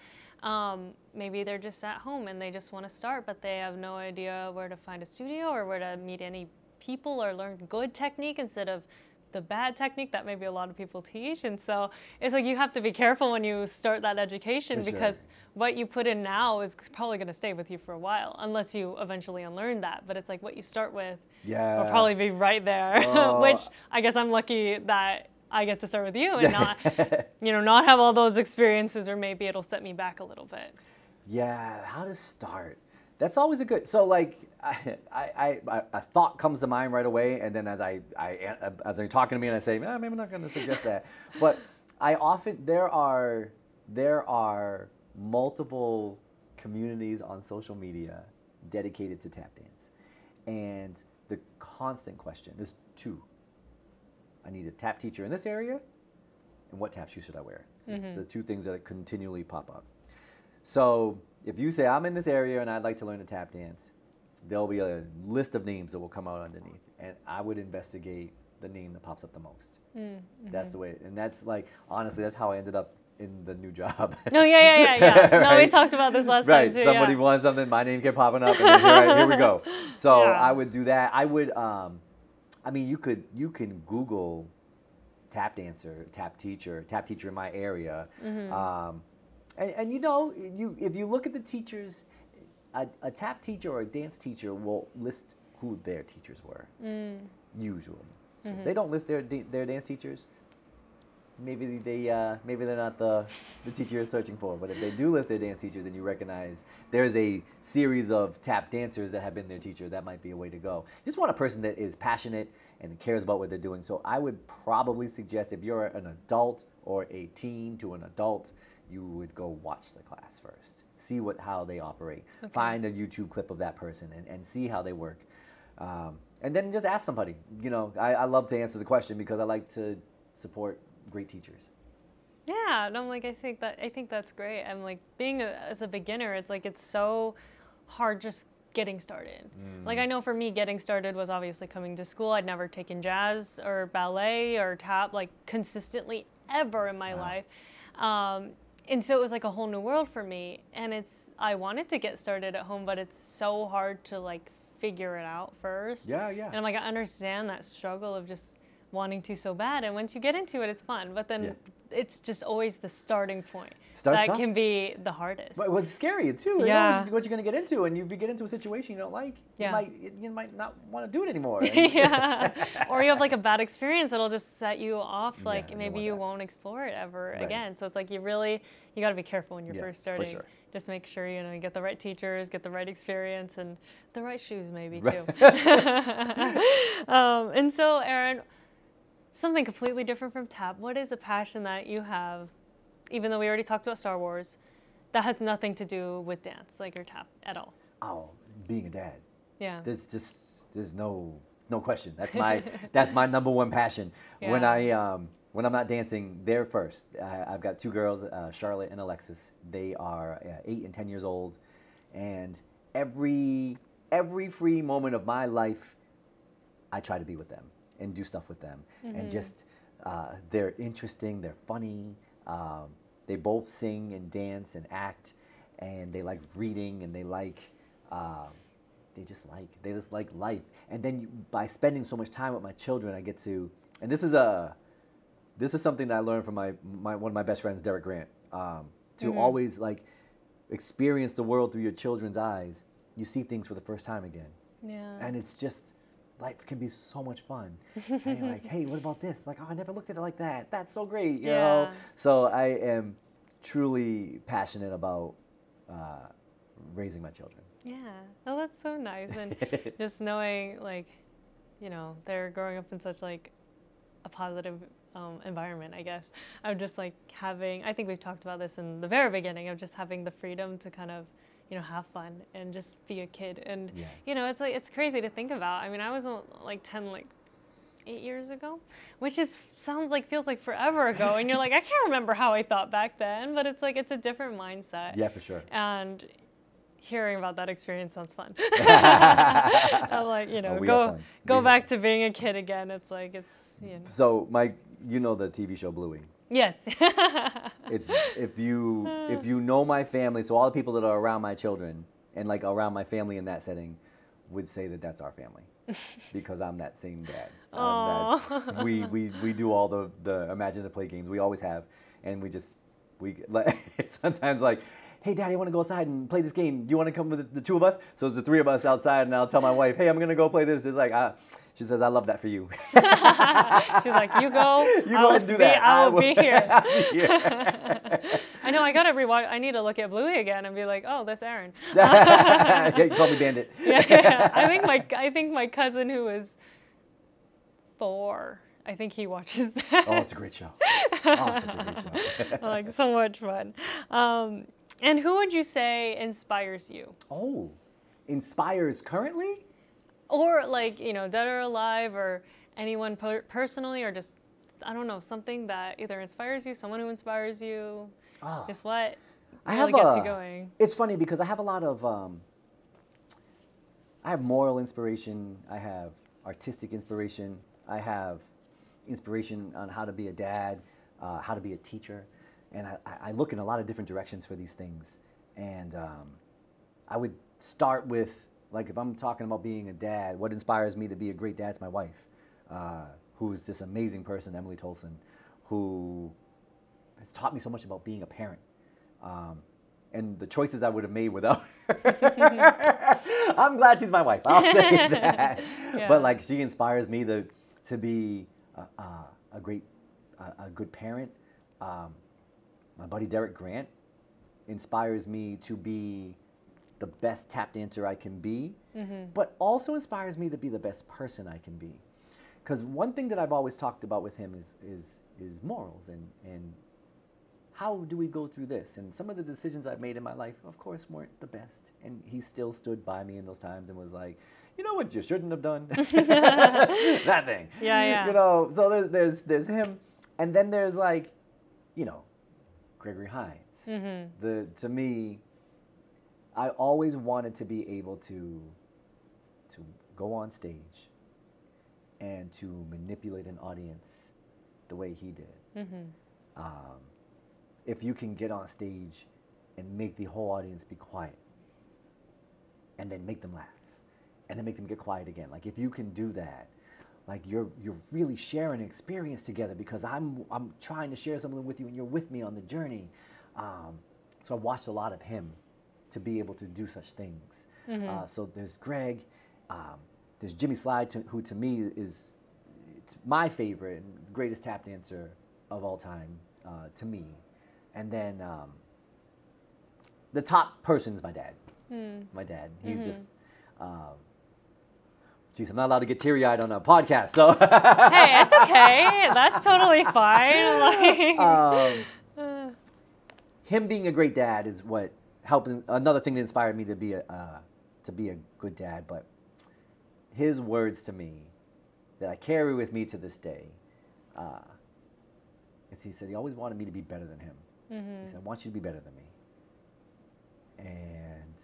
Maybe they're just at home and they just want to start, but they have no idea where to find a studio or where to meet any people or learn good technique instead of the bad technique that maybe a lot of people teach. And so it's like you have to be careful when you start that education because what you put in now is probably going to stay with you for a while unless you eventually unlearn that. But it's like what you start with will probably be right there, which I guess I'm lucky that I get to start with you and not, not have all those experiences, or maybe it'll set me back a little bit. Yeah, how to start. That's always a good. So like, a thought comes to mind right away, and then as you're talking to me, and I say, maybe I'm not going to suggest that. But there are multiple communities on social media dedicated to tap dance, and the constant question is two. I need a tap teacher in this area, and what tap shoes should I wear? So the two things that continually pop up. So if you say, I'm in this area and I'd like to learn to tap dance, there'll be a list of names that will come out underneath. And I would investigate the name that pops up the most. That's the way. And that's like, honestly, that's how I ended up in the new job. No, yeah. No, Right? We talked about this last time too. Somebody wanted something, my name kept popping up, and then here we go. So I would do that. I would, you can Google tap dancer, tap teacher in my area. And if you look at the teachers, a tap teacher or a dance teacher will list who their teachers were, usually. So if they don't list their dance teachers, maybe they're not the teacher you're searching for. But if they do list their dance teachers and you recognize there's a series of tap dancers that have been their teacher, that might be a way to go. You just want a person that is passionate and cares about what they're doing. So I would probably suggest, if you're an adult or a teen to an adult, you would go watch the class first. See how they operate. Okay. Find a YouTube clip of that person and see how they work. And then just ask somebody. I love to answer the question because I like to support great teachers. Yeah, no, I think that's great. I'm like, as a beginner, it's like it's so hard just getting started. Like I know for me, getting started was obviously coming to school. I'd never taken jazz or ballet or tap like consistently ever in my life. And so it was like a whole new world for me. And I wanted to get started at home, but it's so hard to like figure it out first. Yeah. And I'm like, I understand that struggle of just wanting to so bad. And once you get into it, it's fun. But then it's just always the starting point that can be the hardest. But what's scary too, what you're going to get into. And if you get into a situation you don't like, you might not want to do it anymore. Or you have like a bad experience that'll just set you off. Like maybe you won't explore it ever again. So it's like you got to be careful when you're first starting. For sure. Just make sure you get the right teachers, get the right experience, and the right shoes maybe too. And so, Aaron, something completely different from tap. What is a passion that you have, even though we already talked about Star Wars, that has nothing to do with dance, like your tap, at all? Oh, being a dad. Yeah. There's no question. That's my number one passion. Yeah. When I'm not dancing, they're first. I've got two girls, Charlotte and Alexis. They are 8 and 10 years old, and every free moment of my life, I try to be with them and do stuff with them. And just they're interesting, they're funny, they both sing and dance and act, and they like reading, and they just like life. And then by spending so much time with my children, I get to, and this is something that I learned from one of my best friends, Derick Grant, to always like experience the world through your children's eyes. You see things for the first time again. Yeah. And it's just, life can be so much fun. And you're like, hey, what about this? Like, oh, I never looked at it like that. That's so great, you know? So I am truly passionate about raising my children. Yeah. Oh, that's so nice. And just knowing, like, you know, they're growing up in such, like, a positive environment, I guess. I'm just, like, having, I think we've talked about this in the very beginning, of just having the freedom to kind of, you know, have fun and just be a kid. And, you know, it's like, it's crazy to think about. I mean, I was like 10, like 8 years ago, which is, feels like forever ago. And you're like, I can't remember how I thought back then, but it's like, it's a different mindset. Yeah, for sure. And hearing about that experience sounds fun. I'm like, you know, go back to being a kid again. It's like, it's, you know. So you know the TV show Bluey? Yes. It's if you know my family, so all the people that are around my children and like around my family in that setting would say that that's our family, because I'm that same dad. We do all the Imagine the Play games. We always have, and we sometimes like, hey, Daddy, I want to go outside and play this game. Do you want to come with the two of us? So it's the three of us outside, and I'll tell my wife, hey, I'm going to go play this. It's like, she says, I love that for you. She's like, you go ahead and do that. I'll be here. I know, I got to rewatch. I need to look at Bluey again and be like, oh, that's Aaron. Yeah, you call me Bandit. Yeah. I think my cousin, who is 4, I think he watches that. Oh, it's a great show. Oh, it's such a great show. Like, so much fun. And who would you say inspires you? Oh, inspires currently? Or like, you know, dead or alive, or anyone personally, or just, I don't know, something that either inspires you, someone who inspires you, just what really gets you going. It's funny because I have a lot of, I have moral inspiration, I have artistic inspiration, I have inspiration on how to be a dad, how to be a teacher, and I look in a lot of different directions for these things. And I would start with, like, if I'm talking about being a dad, what inspires me to be a great dad is my wife, who's this amazing person, Emily Tolson, who has taught me so much about being a parent. And the choices I would have made without her. I'm glad she's my wife, I'll say that. Yeah. But like, she inspires me to be a good parent. My buddy Derick Grant inspires me to be the best tap dancer I can be, but also inspires me to be the best person I can be. Because one thing that I've always talked about with him is morals and how do we go through this? And some of the decisions I've made in my life, of course, weren't the best. And he still stood by me in those times and was like, you know what you shouldn't have done? That thing. Yeah. You know, so there's him. And then there's like, you know, Gregory Hines. To me, I always wanted to be able to go on stage and to manipulate an audience the way he did. If you can get on stage and make the whole audience be quiet, and then make them laugh, and then make them get quiet again. Like, if you can do that, like, you're really sharing an experience together, because I'm trying to share something with you and you're with me on the journey. So I watched a lot of him to be able to do such things. So there's Greg, there's Jimmy Slide, who to me is my favorite and greatest tap dancer of all time, to me. And then the top person is my dad. My dad, he's just, geez, I'm not allowed to get teary-eyed on a podcast, so. Hey, it's okay. That's totally fine. Him being a great dad is what helped. Another thing that inspired me to be a good dad. But his words to me that I carry with me to this day, is he said he always wanted me to be better than him. He said, I want you to be better than me. And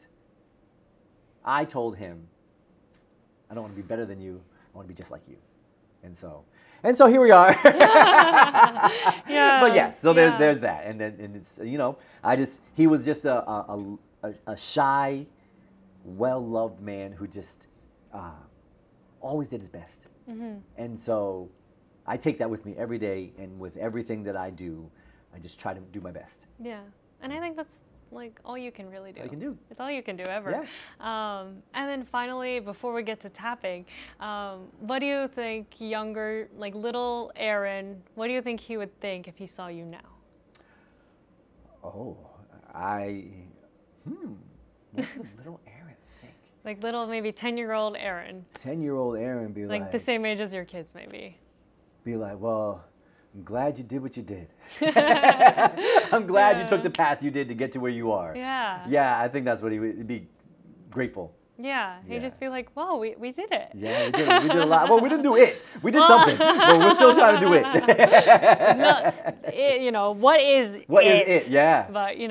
I told him, I don't want to be better than you. I want to be just like you. And so here we are. Yeah. But yes, so there's that, and it's he was just a shy, well-loved man who just always did his best. And so I take that with me every day, and with everything that I do, I just try to do my best. Yeah, and I think that's like all you can really do. All you can do. It's all you can do ever. Yeah. And then finally, before we get to tapping, what do you think younger, like little Aaron, what do you think he would think if he saw you now? Oh, what would little Aaron think? Like little, maybe 10-year-old Aaron. 10-year-old Aaron be like the same age as your kids, maybe. Be like, well, I'm glad you did what you did. I'm glad you took the path you did to get to where you are. Yeah. Yeah, I think that's what he would be grateful. Yeah, he'd just be like, whoa, we did it. Yeah, we did a lot. Well, we didn't do it. We did something, but we're still trying to do it. What is it? What is it? Yeah. But, you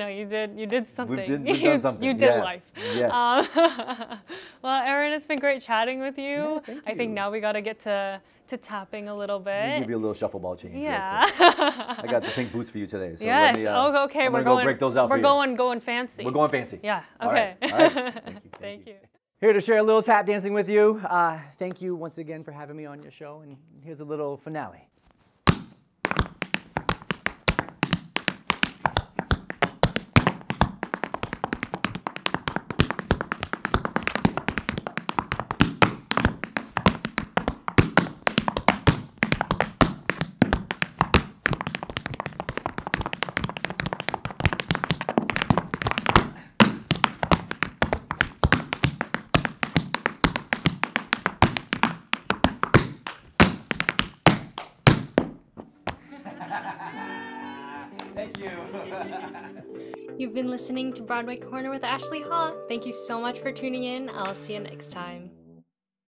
did something. We've done something. You did life. Yes. Well, Aaron, it's been great chatting with you. Yeah, thank you. I think now we got to get to tapping a little bit. Let me give you a little shuffle ball change. Yeah. I got the pink boots for you today. So yes. okay. We're going to break those out for you. We're going fancy. We're going fancy. Yeah. All Okay. right. All right. Thank you. Thank you. Here to share a little tap dancing with you. Thank you once again for having me on your show. And here's a little finale. Thank you. You've been listening to Broadway Corner with Ashley Haw. Thank you so much for tuning in. I'll see you next time.